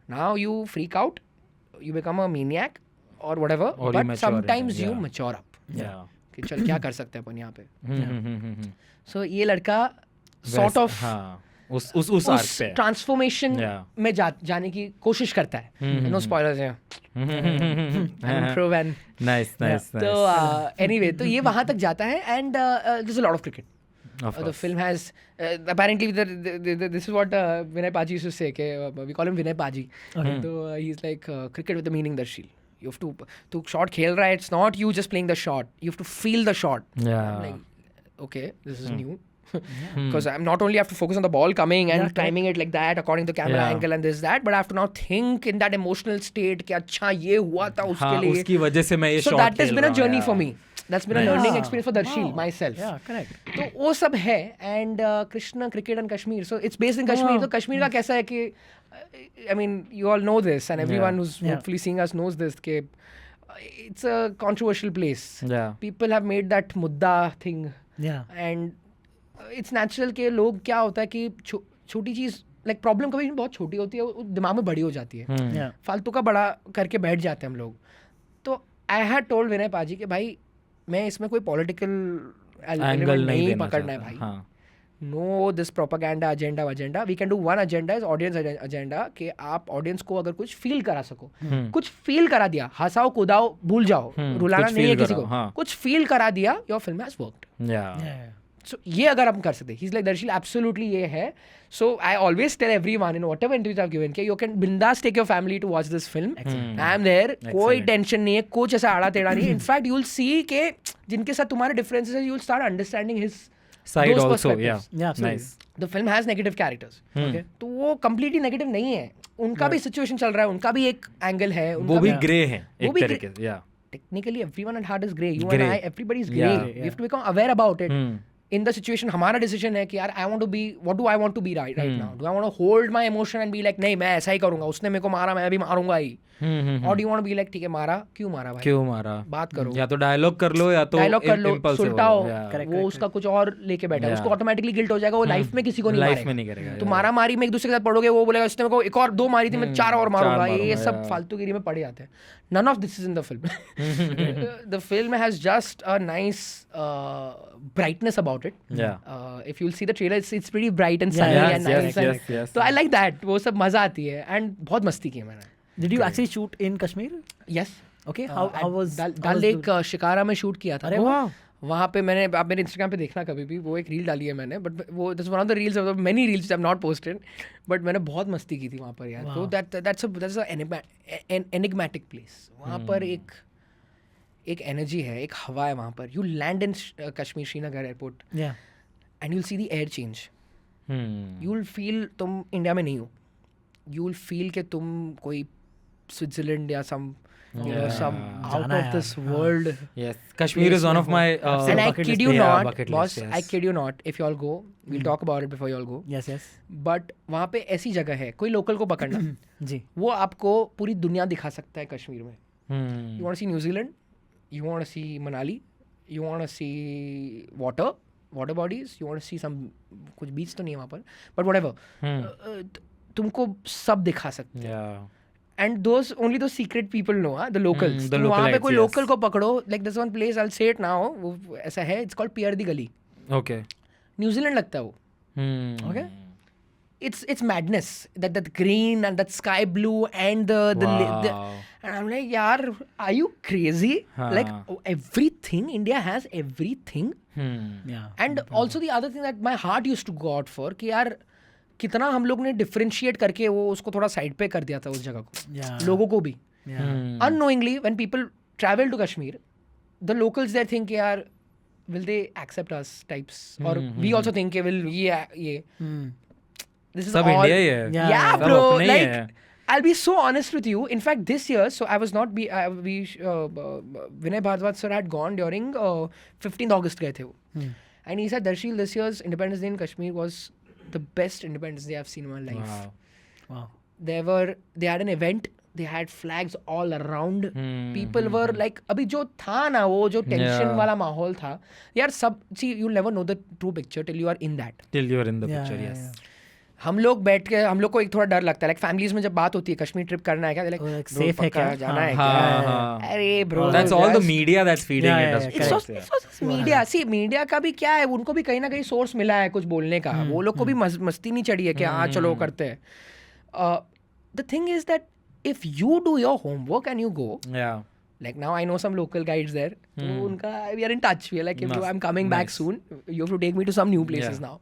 Now you freak out, you become a maniac or whatever, or but sometimes you mature up. Yeah. कि चल क्या कर सकते हैं अपन यहाँ पे. So ये लड़का sort of उस आर्क पे ट्रांसफॉर्मेशन में जाने की कोशिश करता है. नो स्पॉयलर्स हैं. नाइस. तो एनीवे तो ये वहां तक जाता है and there is a lot of cricket. The film has apparently this is what Vinay Paji used to say, we call him Vinay Paji. So he's like cricket with the meaning, Darsheel. You have to shot खेल रहा है, it's not you just playing the shot, you have to feel the shot. I'm like, okay, this is new. Because I'm not only have to focus on the ball coming and timing it like that according to camera angle and this that, but I have to now think in that emotional state कि अच्छा ये हुआ था उसके लिए, उसकी वजह से मैं ये shot खेल रहा हूँ. So that has been a journey for me. That's been a learning experience for Darsheel myself. Yeah, correct. तो वो सब है and Krishna cricket and Kashmir. So it's based in Kashmir. तो कश्मीर का कैसा है कि I mean you all know this and everyone who's hopefully seeing us knows this कि it's a controversial place. People have made that mudda thing. And it's natural कि लोग क्या होता है कि छोटी चीज़ लाइक प्रॉब्लम कभी बहुत छोटी होती है, वो दिमाग में बड़ी हो जाती है. फालतू का बड़ा करके बैठ जाते हैं हम लोग. तो आई हैड टोल्ड विनय पाजी कि भाई मैं इसमें कोई पॉलिटिकल एलिमेंट नहीं पकड़ना है भाई. No this propaganda agenda. We can do one agenda is audience agenda कि आप ऑडियंस को अगर कुछ फील करा सको, कुछ फील करा दिया, हंसाओ कूदाओ भूल जाओ, रुलाना नहीं है किसी को, कुछ फील करा दिया, your film has worked. So ये अगर हम कर सकते, he's like Darsheel absolutely ये है. So I always tell everyone in whatever interviews I've given कि you can bindas take your family to watch this film. I am there. कोई tension नहीं है, कुछ ऐसा आड़ा टेढ़ा नहीं है. In fact you'll see कि जिनके साथ तुम्हारे differences है, you'll start understanding his side also. Yeah, nice. The film has negative characters. Okay. तो वो completely negative नहीं है. उनका भी situation चल रहा है, उनका भी एक angle है. वो भी grey है एक तरीके से. Technically everyone at heart is grey. You and I, everybody is grey. We have to become aware about it. In the situation हमारा decision है कि यार I want to be, what do I want to be right now? Do I want to hold my emotion and be like नहीं मैं ऐसा ही करूँगा, उसने मेरे को मारा मैं भी मारूंगा ही. Or do you want to be like ठीक है मारा, क्यों मारा भाई, क्यों मारा, बात करो, या तो डायलॉग कर लो या तो सुलटाओ. वो उसका कुछ और लेके बैठा है, उसको ऑटोमेटिकली गिल्ट हो जाएगा, वो लाइफ में किसी को नहीं करेगा. तो मारा मारी में एक दूसरे के साथ पढ़ोगे, वो बोलेगा उसने मेरे को एक और 2 मारी थी मैं 4 और मारूंगा. ये सब फालतूगिरी में पड़ जाते हैं. None of this is in the film. The film has just a nice brightness about it. If you'll see the trailer, it's pretty bright and sunny and nice. So I like that. वो सब मजा आती है and बहुत मस्ती की है मैंने. Did you actually shoot in Kashmir? Yes. Okay. How was Dal Lake shikara में शूट किया था. अरे वाह. वहाँ पे मैंने, आप मेरे इंस्टाग्राम पे देखना कभी भी, वो एक रील डाली है मैंने, बट वो that's one of the reels of many reels I have not posted, but मैंने बहुत मस्ती की थी वहाँ पर यार. तो दैट्स अ एनिग्मेटिक प्लेस. वहाँ पर एक एनर्जी है, एक हवा है वहाँ पर. You land in Kashmir Srinagar airport and you'll see the air change. You'll feel तुम इंडिया में नहीं हो. यूल फील कि तुम कोई स्विट्जरलैंड या some out of this world. Yes, Kashmir is one of my and I kid you not, boss, I kid you not, if you all go, we'll talk about it before you all go. Yes. But वहाँ पे ऐसी जगह है, कोई local को पकड़ना जी, वो आपको पूरी दुनिया दिखा सकता है कश्मीर में. You want to see New Zealand, you want to see Manali, you want to see water bodies, you want to see some कुछ बीच तो नहीं है वहाँ पर, but whatever, तुमको सब दिखा सकते हैं. And only those secret people know, the locals. तो वहाँ पे कोई local को पकड़ो, like there's one place, I'll say it now, वो ऐसा है, it's called पियर दी गली. Okay. New Zealand लगता है वो. Okay. It's madness, that green and that sky blue and the and I'm like यार, are you crazy? Like everything, India has everything. And also the other thing that my heart used to go out for कि यार कितना हम लोग ने differentiate करके वो उसको थोड़ा साइड पे कर दिया था उस जगह को, लोगों को भी. Unknowingly, when people travel to Kashmir, the locals there think यार will they accept us types, or we also think will ये this is सब all India है. Yeah bro, like I'll be so honest with you. In fact, this year, so I was not Vinay Bhardwaj sir had gone during 15th August गए थे वो. And he said, Darsheel, this year's Independence Day in Kashmir was the best Independence Day I've seen in my life. Wow. They had an event. They had flags all around. People were like, अभी जो था ना वो जो tension वाला माहौल था यार सब see you'll never know the true picture till you are in that. Till you are in the picture, yes. हम लोग बैठ के हम लोग को एक थोड़ा डर लगता है लाइक फैमिलीज में जब बात होती है कश्मीर ट्रिप करना है क्या लाइक सेफ है क्या जाना है क्या अरे bro that's all the media that's feeding it. It's media see media का भी क्या है उनको भी कहीं ना कहीं सोर्स मिला है कुछ बोलने का वो लोग को भी मस्ती नहीं चढ़ी है कि हाँ चलो करते हैं the thing is that if you do your homework and you go like now I know some local guides there so unka we are in touch we are like I'm coming back soon you have to take me to some new places now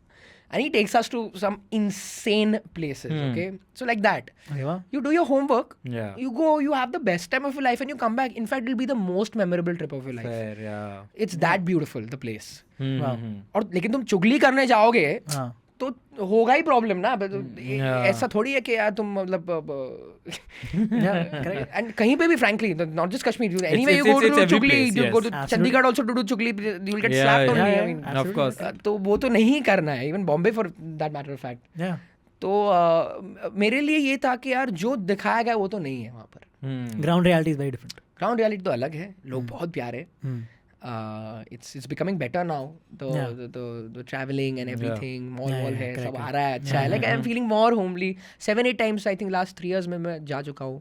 and he takes us to some insane places okay so like that you do your homework you go you have the best time of your life and you come back in fact it'll be the most memorable trip of your life Fair, it's that beautiful the place और लेकिन तुम चुगली करने जाओगे तो होगा ही problem ना ऐसा थोड़ी है कि यार तुम मतलब एंड कहीं पे भी frankly not just Kashmir anyway you go to चुगली you go to Chandigarh also to do चुगली you will get slapped only I mean of course तो वो तो नहीं करना है even Bombay for that matter of fact तो मेरे लिए ये था कि यार जो दिखाया गया वो तो नहीं है वहाँ पर ground reality is very different ground reality तो अलग है लोग बहुत प्यारे it's becoming better now the traveling and everything mall है सब आ रहा है अच्छा है like I'm feeling more homely 7-8 times I think last 3 years में मैं जा चुका हूँ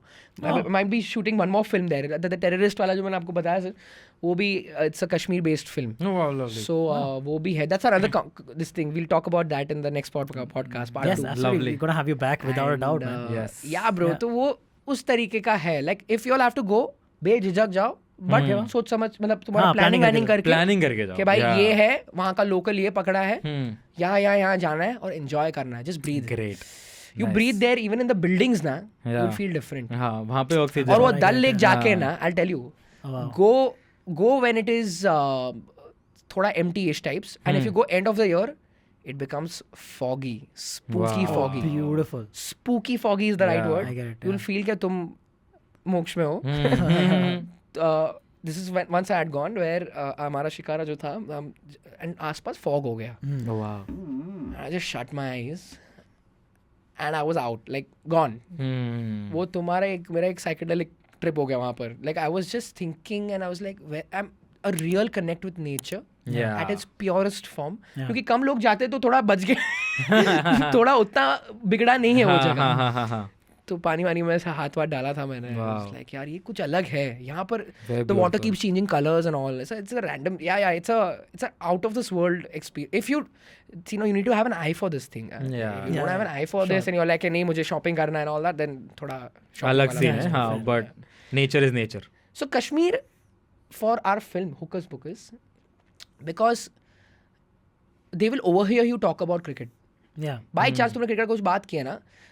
I might be shooting one more film there the terrorist वाला जो मैंने आपको बताया सर वो भी it's a Kashmir based film so वो भी है that's another this thing we'll talk about that in the next podcast part 2 yes absolutely we're gonna have you back without a doubt man yes yeah bro तो वो उस तरीके का है like if you all have to go बेझिझक जाओ but सोच समझ मतलब तुम्हारा प्लानिंग करके जाओ कि भाई ये है वहाँ का लोकल ये पकड़ा है यहाँ जाना है और एंजॉय करना है just breathe great you breathe there even in the buildings ना यू फील डिफरेंट वहाँ पे ऑक्सीजन और वो डल लेक जाके ना I tell you go when it is थोड़ा empty-ish types and if you go end of the year it becomes foggy foggy beautiful spooky foggy is the right word you'll feel कि तुम मोक्ष में हो this is when once I had gone where हमारा शिकारा जो था and आसपास fog हो गया I just shut my eyes and I was out like gone वो तुम्हारा मेरा एक psychedelic trip हो गया वहाँ पर like I was just thinking and I was like I'm a real connect with nature at its purest form क्योंकि कम लोग जाते तो थोड़ा बच गए थोड़ा उतना बिगड़ा नहीं है वो जगह तो पानी वानी में ऐसा हाथ डाला था मैंने लाइक यार ये कुछ अलग है यहाँ पर the water keeps changing colours and all it's a random it's a out of this world experience if you you need to have an eye for this thing if you don't have an eye for this and you're like नहीं मुझे shopping करना and all that then थोड़ा अलग scene है हाँ but nature is nature so Kashmir for our film Hukus Bukus because they will overhear you talk about cricket by chance तुमने cricket कुछ बात किया ना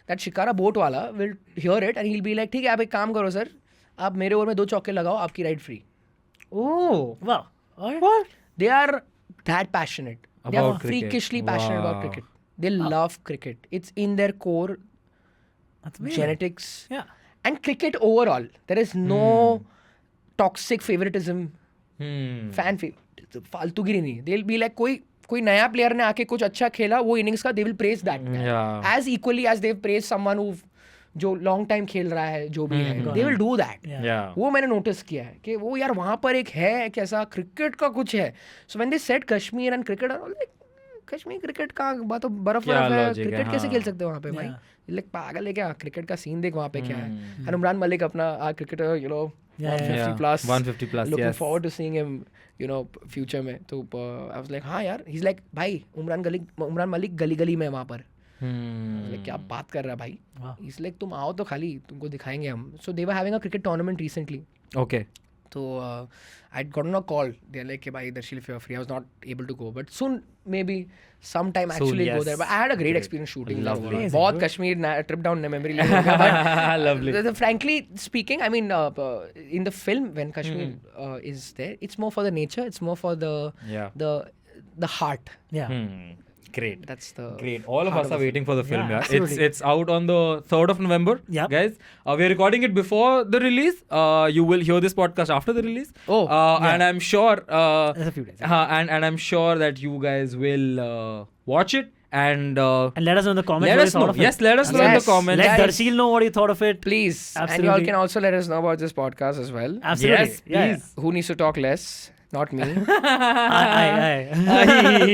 दैट शिकारा बोट वाला will hear it and he will be like ठीक है आप एक काम करो सर आप मेरे ओवर में 2 चौके लगाओ आपकी राइड फ्री ओह वाह they are that passionate they are freakishly passionate about cricket they love cricket it's in their core genetics and cricket overall there is no toxic favoritism fan favorite फालतूगिरी नहीं they'll be like कोई नया player ने आके कुछ अच्छा खेला वो innings का they will praise that as equally as they praise someone who जो लॉन्ग टाइम खेल रहा है जो भी है दे विल डू दैट वो मैंने नोटिस किया है कि वो यार वहाँ पर एक है कैसा क्रिकेट का कुछ है so when they said Kashmir and cricket Kashmir cricket का बात तो बर्फ है क्रिकेट कैसे खेल सकते हो वहाँ पे भाई लाइक पागल है क्या क्रिकेट का सीन देख वहाँ पे क्या है एंड उमरान मलिक अपना cricketer you know 150 plus looking forward to seeing him you know future में तो I was like हाँ यार he's like भाई उमरान मलिक गली में वहाँ पर like क्या बात कर रहा है भाई he's like तुम आओ तो खाली तुमको दिखाएंगे हम so they were having a cricket tournament recently okay so I'd gotten a call they're like hey bhai Darsheel if you're free I was not able to go but soon maybe sometime actually go there but I had a great experience shooting बहुत Kashmir trip down memory lane हो गया but lovely frankly speaking I mean in the film when Kashmir is there it's more for the nature it's more for the heart Great. That's the Great. All of heart us are the waiting for the film. Yeah, absolutely. it's out on the 3rd of November. Yep. Guys. We are recording it before the release. You will hear this podcast after the release. And I'm sure. There's a few days. And I'm sure that you guys will watch it and let us know in the comments. let us know. Yes, let us know in the comments. Let Guys. Darsheel know what you thought of it. Please. Absolutely. And y'all can also let us know about this podcast as well. Absolutely. Yes, please. Who needs to talk less? Not me. He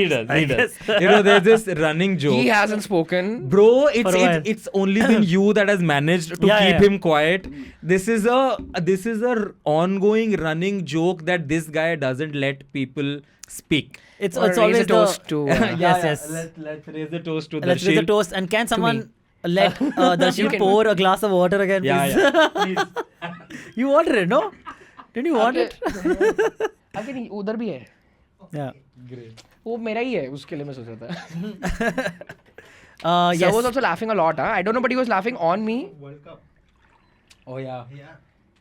does. You know, there's this running joke. He hasn't spoken. Bro, For a while. it's only been you that has managed to keep him quiet. This is a ongoing running joke that this guy doesn't let people speak. It's Or raise always a toast to. Yes. Let's raise the toast to Let's raise Darsheel. the toast. And can someone let You Darsheel can- pour a glass of water again, please? Yeah. Please. You wanted it, no? Didn't you want it? अगर उधर भी है. Yeah. Great. वो मेरा ही है, उसके लिए मैं सोच रहा था. Sir Yes. was also laughing a lot. I don't know, but he was laughing on me. Oh yeah.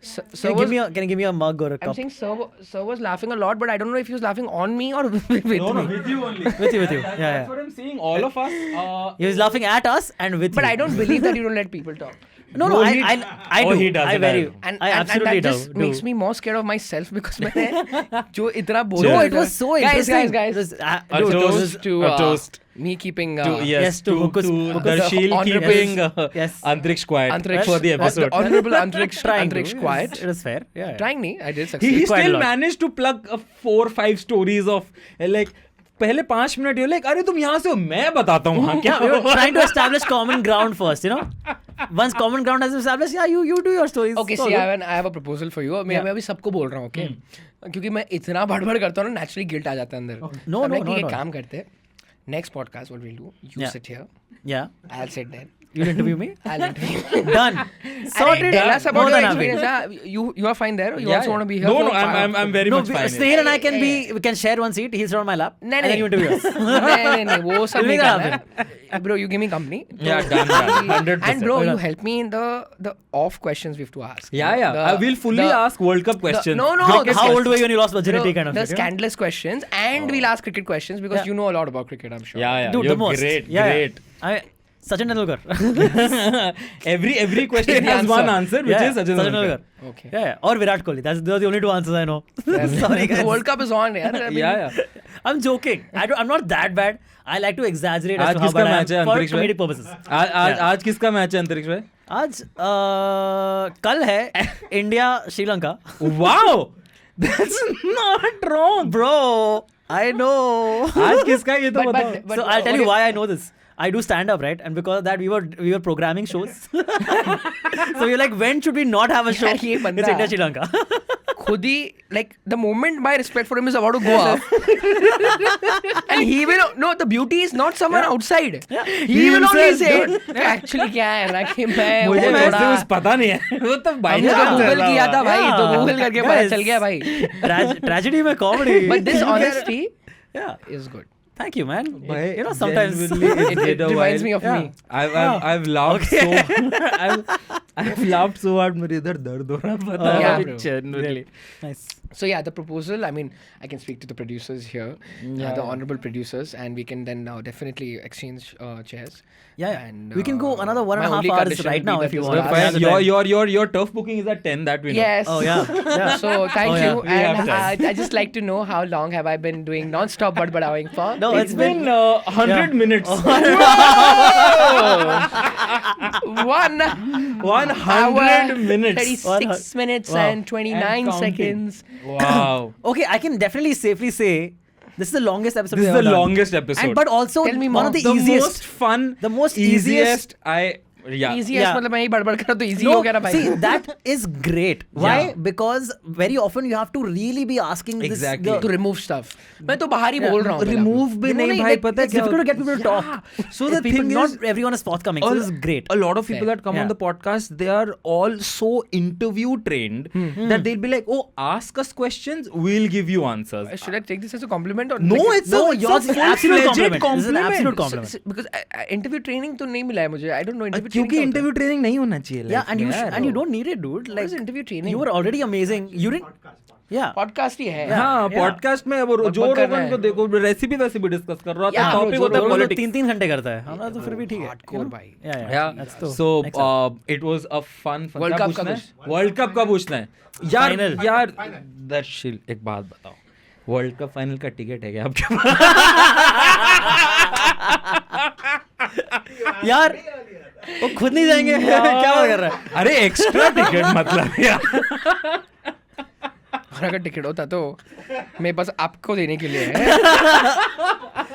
Sir Can was, you give me a mug or a I'm cup? saying sir was laughing a lot, but I don't know if he was laughing on me or with me. With you only. With you. Yeah, That's yeah. what I'm saying. All of us. He was laughing at us and with But you. I don't believe that you don't let people talk. No, Bro, I Oh, do. he does I it, very. I do. And I absolutely that just do. makes me more scared of myself because मैंने जो इतना बोल No, रहा it था. was so Guys, interesting. guys. It was, A dude, it was- toast to a toast. Me keeping Yes, to Hukus Bukus. Darsheel Honorable- keeping Yes. Antariksh quiet Antariksh, for the episode. honorable Antariksh trying to. Antariksh quiet. It was fair. Yeah. Trying me, I did He succeed. Quite a still lot. managed to plug 4-5 stories of like पहले 5 minute you're like अरे तुम यहाँ से हो मैं बताता हूँ हाँ क्या We were trying to establish common ground first, you know. Once common ground has been established, yeah, you do your stories. Okay, So see, good. I have a proposal for you. मैं अभी सबको बोल रहा हूँ, okay? क्योंकि मैं इतना बड़बड़ करता हूँ ना, naturally guilt आ जाता है अंदर. No, I'm no, like, no, ठीक है, no. काम करते हैं. Next podcast, what we'll do? You Yeah. sit here. Yeah. I'll sit there. You'll interview me? I'll interview you. Done. Sorted. Tell us about More your than happy. experience. You are fine there. You also want to be here. No, for I'm very No, much fine. Snayhil and I can we can share one seat. He'll sit on my lap. नहीं And then you interview us. नहीं वो सब We'll नहीं make that करना है. Bro, you give me company. Yeah, done. 100%. And bro, you help me in the off questions we have to ask. Yeah. I will fully ask World Cup questions. No. How cricket old questions. were you when you lost virginity? Kind of The shit, you know? scandalous questions, and we'll ask cricket questions because Yeah. you know a lot about cricket, I'm sure. Yeah. Dude, You're the most. great. Yeah. Great. Sachin Tendulkar. every question has one answer, which is Sachin Tendulkar. Okay. Yeah. Or Virat Kohli. Those are the only two answers I know. Sorry, guys. The World Cup is on, yaar. I mean, Yeah. I'm joking. I'm not that bad. I like to exaggerate as आज to how किसका bad I match है am for अंतरिक्ष comedic भाई? purposes. आज किसका match है अंतरिक्ष भाई? आज कल है India Sri Lanka. Wow, that's not wrong. Bro, I know. आज किसका ये तो बताओ. but So I'll tell you okay. why I know this. I do stand up, right? And because of that, we were programming shows. So you're like, when should we not have a show? यार, ये It's बंदा- India Sri Lanka. खुद ही like the moment my respect for him is about to go up, and he will no. The beauty is not someone outside. Yeah. He will only himself, say actually क्या है ना कि मैं मुझे वो वैसे थोड़ा कुछ पता नहीं है. वो तो हमने बाइक तो गूगल किया था भाई, तो Yeah. गूगल करके पता Guys. चल गया भाई. Tragedy में comedy. But this honesty Yeah. is good. Thank you, man. भाई, You know, sometimes. genuinely, It did a reminds while. me of Yeah. me. I've laughed so I've laughed so hard मेरे इधर दर्द हो रहा है पता Yeah, है. bro. Genuinely. Nice. So yeah, the proposal. I mean, I can speak to the producers here, the honorable producers, and we can then definitely exchange chairs. Yeah. And, We can go another 1.5 my only hours condition right will now be if you that want. this Fine. Another time. Your turf booking is at 10. That we know. Yes. Oh yeah. Yeah. So thank Oh, yeah. you, We have and time. I just like to know how long have I been doing non-stop badbadawing for? No, It's been 100 minutes. 1 100 minutes. 36 minutes Wow. and 29 And counting. seconds. Wow. Okay, I can definitely safely say this is the longest episode. This is we've the ever done. longest episode. And but also Tell me one more. of the the easiest. most fun, The most easiest. Yeah. Easiest Yeah. मतलब मैं ही बड़बड़ करा तो easy No, हो गया ना भाई. see that is great. Why? Yeah. Because very often you have to really be asking Exactly. this. To remove stuff. मैं तो बाहर ही बोल रहा हूँ. Remove भी नहीं भाई पता है It's क्या difficult to होता get people to talk. So the People, thing not is, everyone is forthcoming. So this is great. a lot of people that come Yeah. on the podcast, they are all so interview trained that they'll be like, oh, ask us questions, we'll give you answers. Should I take this as a compliment or No, like, it's No, a yours is absolute compliment. This is an absolute So- compliment. so- because interview training तो नहीं मिला है मुझे. I don't know interview training क्योंकि क्या होता है? interview training नहीं होना चाहिए. Yeah, and you don't need it, dude. Like is interview training? You were already amazing. You didn't. Podcast ही है। हाँ, पॉडकास्ट में वो जो रोगन को देखो रेसिपी वैसिपी डिस्कस कर रहा था, टॉपिक होता है पॉलिटिक्स। 3-3 घंटे करता है हमारा, तो फिर भी ठीक है। हार्डकोर भाई। So it was a fun. World cup का पूछना है यार। दर्शील एक बात बताओ, वर्ल्ड कप फाइनल का टिकट है क्या आपके पास? यार वो खुद नहीं जाएंगे क्या बात कर रहा है? अरे एक्स्ट्रा टिकट मतलब यार। अगर टिकट होता तो मेरे पास आपको देने के लिए है।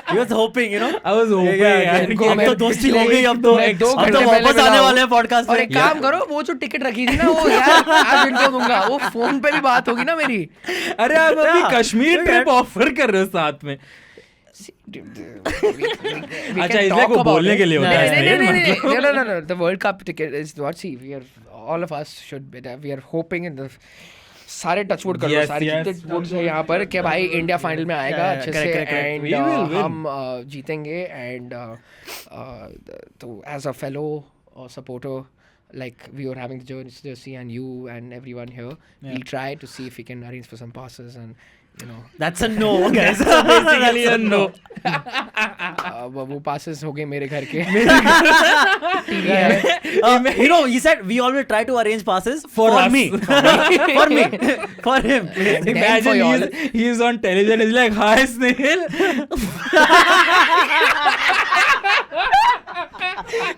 I was hoping, you know. I was hoping यार। अब तो दोस्ती हो गई, अब तो 2 घंटे वापस आने वाले हैं पॉडकास्ट में। और एक काम करो, वो जो टिकट रखी थी ना वो यार आज इनको दूंगा, वो फोन पे भी बात होगी ना मेरी। अरे आप अभी कश्मीर ट्रिप ऑफर कर रहे हो साथ में। अच्छा, इसलिए को बोलने के लिए होता है। No. The World Cup ticket is what, see, we are all of us should be there. We are hoping in the सारे टचवुड कर लो, सारे जितने वुड्स है यहाँ पर कि भाई इंडिया फाइनल में आएगा अच्छे से एंड हम जीतेंगे। एंड तो as a fellow supporter, like we were having the jersey and you and everyone here, we'll try to see if we can arrange for some passes and you know. That's a no, guys. Basically a no. वो passes हो गए मेरे घर के। You know, he said we always try to arrange passes for me. For me. For him. Imagine he's on television, he's like, hi Snayhil.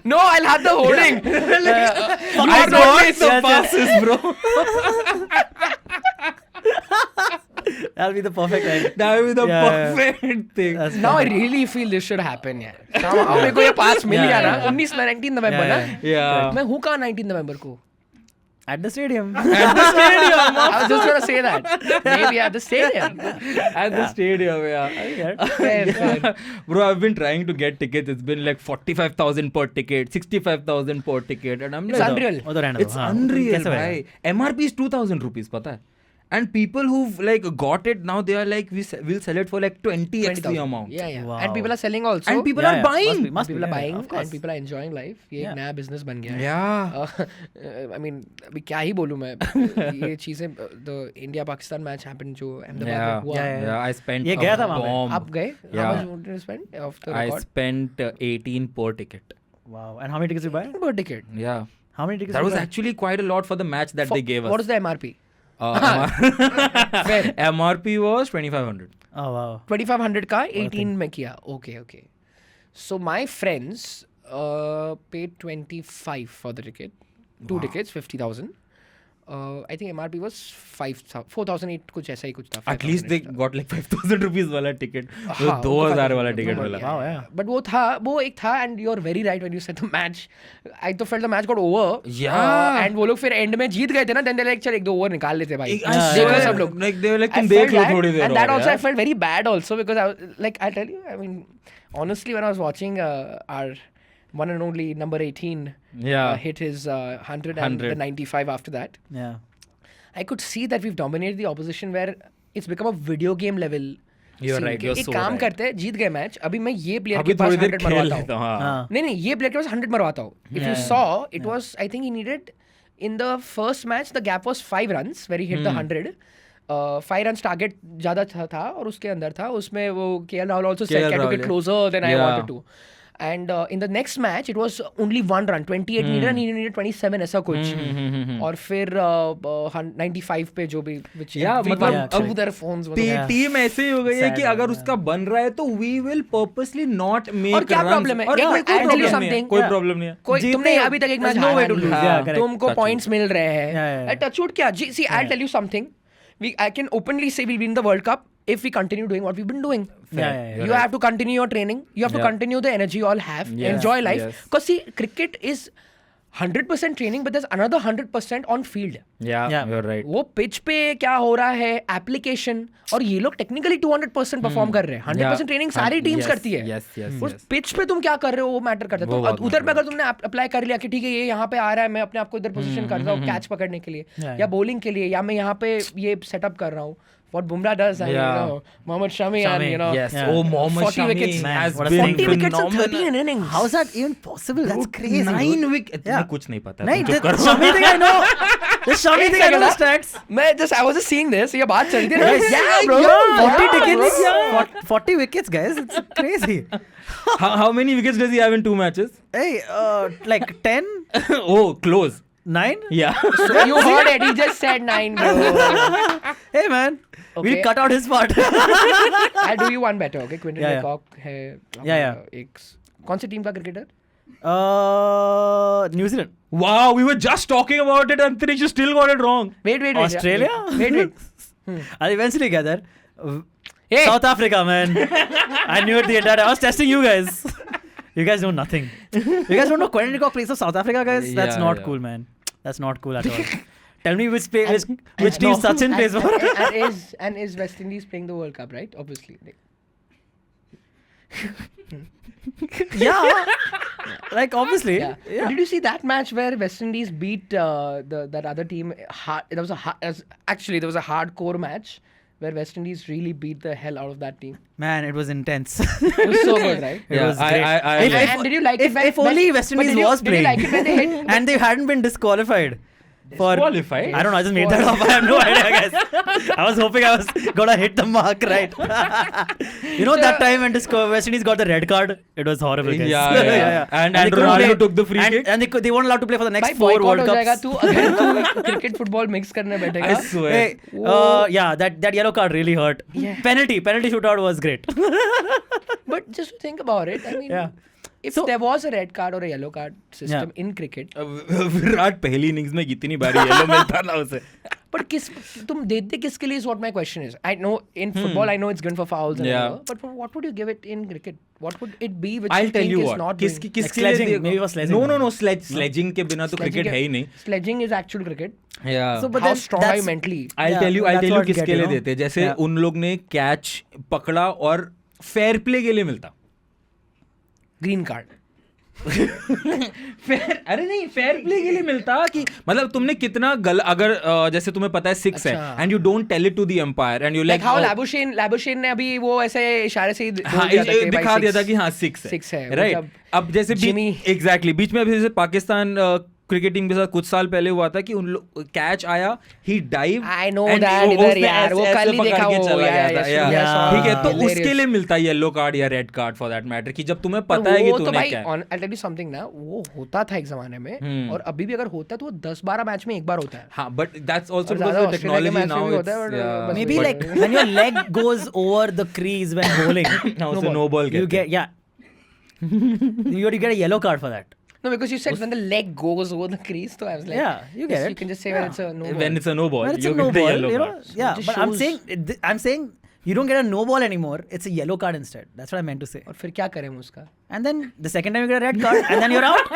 No, I'll have the hoarding. I want the passes, bro. That'll be the perfect end. That will be the perfect thing. Now I really feel this should happen यार। Now मेरे को ये पास मिल गया ना 19 नवंबर ना। मैं हूँ कहाँ 19 नवंबर को? At the stadium. At the stadium. I was just gonna say that. Maybe at the stadium. At the stadium, yeah. Fair. Bro, I've been trying to get tickets. It's been like 45,000 per ticket, 65,000 per ticket, and I'm It's like, unreal. It's unreal, bhai. MRP is 2,000 rupees, पता है? And people who've like got it now, they are like, we'll sell it for like 20x the amount. Yeah. Wow. And people are selling also. And people are buying. People are buying and people are enjoying life. ये एक नया business बन गया है. Yeah. I mean, अभी क्या ही बोलूँ मैं? ये चीजें, the India-Pakistan match happened जो अहमदाबाद में हुआ. Yeah. I spent ये गया था वहाँ पे. आप गए? How much did you spend off the record? I spent 18 per ticket. Wow. And how many tickets you buy? Per ticket. Yeah. How many tickets? That was actually quite a lot for the match that they gave us. What is the MRP? MRP was 2,500. Oh wow. 2,500 का 18 में किया. Okay. So my friends paid 25 for the ticket. Two tickets, 50,000. I think MRP was 4,008 कुछ ऐसा ही कुछ था. At least they got like 5,000 rupees वाला ticket. 2,000 वाला ticket वाला. Wow, yeah. But वो एक था, and you're very right when you said the match. I तो felt the match got over. Yeah. And वो लोग फिर end में जीत गए थे ना, then they like चल एक दो ओवर निकाल लेते भाई. देखो सब लोग. Like they were like तुम देख लो थोड़ी देर. And that also I felt very bad also because I was like, I'll tell you, I mean, honestly when I was watching our one and only number 18 hit his 100 and the 95 after that. Yeah. I could see that we've dominated the opposition where it's become a video game level. You're right. You're so right. एक काम करते हैं, जीत गए match, अभी मैं ये player के पास 100 मरवाता हूँ. नहीं ये प्लेयर के पास 100 मरवाता हूँ. If you saw, it was, I think he needed, in the first match, the gap was 5 runs where he hit the 100. 5 runs target ज़्यादा था और उसके अंदर था, उसमें वो KL Rahul also said, "Can you get closer than I wanted to?" And in the next match, it was only 1 run. 28 needed and he needed 27 ऐसा कुछ. और फिर 95 पे जो भी which मतलब through their phones. टीम ऐसे ही हो गई है कि अगर उसका बन रहा है तो we will purposely not make runs. और क्या प्रॉब्लम है? कोई प्रॉब्लम नहीं है. कोई तुमने अभी तक एक मैच हारा नहीं है. तुमको पॉइंट्स मिल रहे हैं. टचवुड क्या? See, I'll tell you something. I can openly say we'll win the World Cup if we continue doing what we've been doing. You have to continue your training. You have to continue the energy you all have. Enjoy life. Because see, cricket is 100% training, but there's another 100% on field. Yeah, you're right. वो pitch पे क्या हो रहा है, application, और ये लोग technically 200% perform कर रहे हैं. 100% ट्रेनिंग सारी टीम्स करती है. उस पिच पे तुम क्या कर रहे हो वो मैटर करता है. तो उधर पे अगर तुमने अप्लाई कर लिया कि ठीक है ये यहाँ पे आ रहा है, मैं अपने आप को इधर पोजीशन कर रहा हूँ कैच पकड़ने के लिए या बॉलिंग के लिए, या मैं यहाँ पे ये सेटअप कर रहा हूँ. What Bumrah does, you know, Mohammad Shami, and you know, Mohammad 40 Shami wickets, has been 40 wickets in 13 innings. How is that even possible? That's crazy. 9 wickets. कुछ नहीं पता. नहीं, Shami thing I know. Just show me the other stats. I was just seeing this. ये बात चल रही थी. Yeah, bro. 40 tickets. 40 wickets, guys. It's crazy. How many wickets does he have in 2 matches? Hey, like 10? Oh, close. 9? Yeah. So you heard it. He just said 9, bro. Hey, man. Okay. We'll cut out his part. I'll do you one better, okay? Quinton de Kock है. Yeah. कौन सी team का cricketer? New Zealand. Wow, we were just talking about it and you still got it wrong. Wait. Australia? Wait. I'll eventually get there. Hey. South Africa, man. I knew it the entire time. I was testing you guys. You guys know nothing. You guys don't know Quinton de Kock plays for South Africa, guys? That's not cool, man. That's not cool at all. Tell me which team Sachin plays for. And is West Indies playing the World Cup, right? Obviously. Yeah. Like, obviously. Yeah. Did you see that match where West Indies beat that other team? There was a hardcore match where West Indies really beat the hell out of that team. Man, it was intense. It was so good, right? It was great. And did you like it? If only West Indies was playing. Did you like it when they hit? And they hadn't been disqualified. Disqualified? I don't know, I just made that up. I have no idea, guys. I was hoping I was gonna hit the mark right. You know that time when West Indies got the red card? It was horrible, guys. Yeah. And Ronaldo took the free kick. And they weren't allowed to play for the next 4 World Cups. तू अगर cricket football mix करने बैठेगा. I swear. Hey, yeah, that yellow card really hurt. Yeah. Penalty shootout was great. But just to think about it, I mean, if there was a red card or a yellow card system in cricket, Virat पहली innings में कितनी बारी yellow मिलता ना उसे. But तुम देते किसके लिए is what my question is. I know in football I know it's good for fouls and whatever, but what would you give it in cricket? What would it be which I'll tell you is what. not किसके लिए? Maybe was sledging. No, sledging के बिना तो cricket है ही नहीं. Sledging is actual cricket. Yeah. So, but How then strong are you mentally? I'll tell you किसके लिए देते. जैसे उन लोग ने कैच पकड़ा और फेयर प्ले के लिए मिलता. Green card. अरे नहीं, फेयर प्ले के लिए मिलता कि मतलब तुमने कितना अगर जैसे तुम्हें पता है 6 है and you don't tell it to the umpire and you like how Labuschagne ने अभी वो ऐसे इशारे से दिखा दिया था कि हाँ 6 है राइट. अब जैसे एग्जैक्टली बीच में अभी जैसे पाकिस्तान क्रिकेट टीम के साथ कुछ साल पहले हुआ था कि उन लोग कैच आया, ही डाइव, आई नो दैट इधर यार वो कल ही देखा वो चला गया था. ठीक है, तो उसके लिए मिलता है येलो कार्ड या red card for that matter कि जब तुम्हें पता है कि तूने क्या. आई टेल यू समथिंग ना, वो होता था एक जमाने में और अभी भी अगर होता है तो वो 10-12 मैच में एक बार होता है. हां, but that's also because of technology now. May be like when your leg goes over the crease when bowling, now it's a no ball. You get a yellow card for that. No, because you said when the leg goes over the crease, so I was like, you get it. You can just say when it's a no ball. When it's a no ball, when it's you a no get the ball, yellow you know, card. yeah. But I'm saying you don't get a no ball anymore. It's a yellow card instead. That's what I meant to say. और फिर क्या करें हम उसका? And then the second time you get a red card, and then you're out.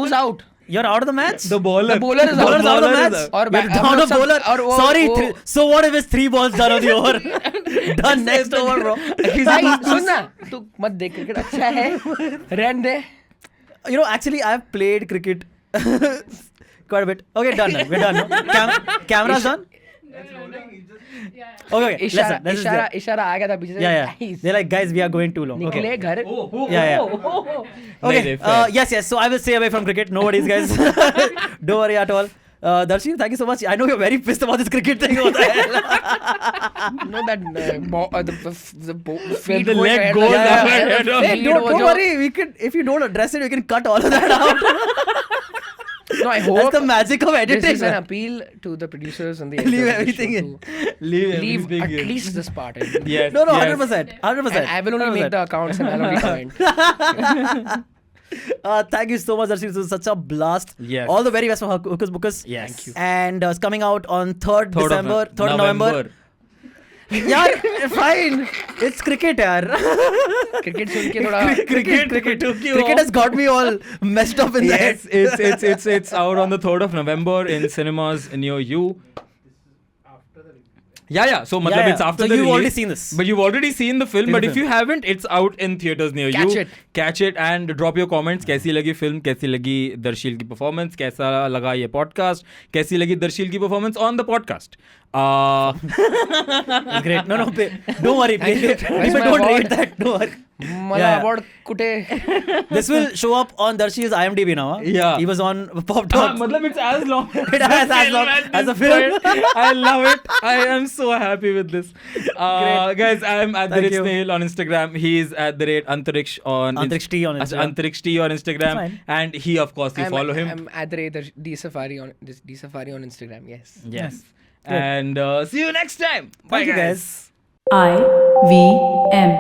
Who's out? You're out of the match. The bowler. The bowler is out. Out of the match. Or down a bowler. Sorry. So what if it's 3 balls done on the over? Done next over, bro. भाई सुन ना, तू मत देख cricket अच्छा है, रहने दे. You know, actually, I've played cricket quite a bit. Okay, done. We're done. No? Camera's done? Okay. इशारा आ गया था पीछे से. Yeah. They're like, guys, we are going too long. निकले घर. Yeah. Okay. Yes. So I will stay away from cricket. No worries, guys. Don't worry at all. Darsheel, thank you so much. I know you're very pissed about this cricket thing. No, that the leg goes ahead. Hey, don't worry. We can, if you don't address it, we can cut all of that out. No, I hope that's the magic of editing. This is an appeal to the producers and the leave everything in. Leave at least this part in. Yes. No, 100%. And I will only make the accounts and I'll only comment. Thank you so much, Darsheel. This was such a blast. Yes. All the very best for Hukus Bukus. Yes. Thank you. And it's coming out on 3rd November. Yeah, fine. It's cricket, yaar. Cricket सुन के थोड़ा. Cricket has got me all messed up in that. Yes, it's out on the 3rd of November in cinemas near you. Yeah. So matlab it's after the release. So you've already seen this. But you've already seen the film. But if you haven't, it's out in theaters near you. Catch it and drop your comments. कैसी लगी film? कैसी लगी दर्शील की performance? कैसा लगा ये podcast? कैसी लगी दर्शील की performance on the podcast? Great. No. Don't worry. Please. Don't rate that. Don't worry. मला award कुठे? This will show up on Darsheel's IMDb now. Yeah. He was on Pop Talks. मतलब it's as long It has as long as a film. I love it. I am so happy with this. Guys, I am at the rate Snayhil on Instagram. He is at the rate Antariksh on Antariksh T on Instagram. Antariksh T on Instagram. And he, of course, you follow him. I'm at the rate D Safary on Instagram. Yes. And see you next time. Bye, guys. IVM.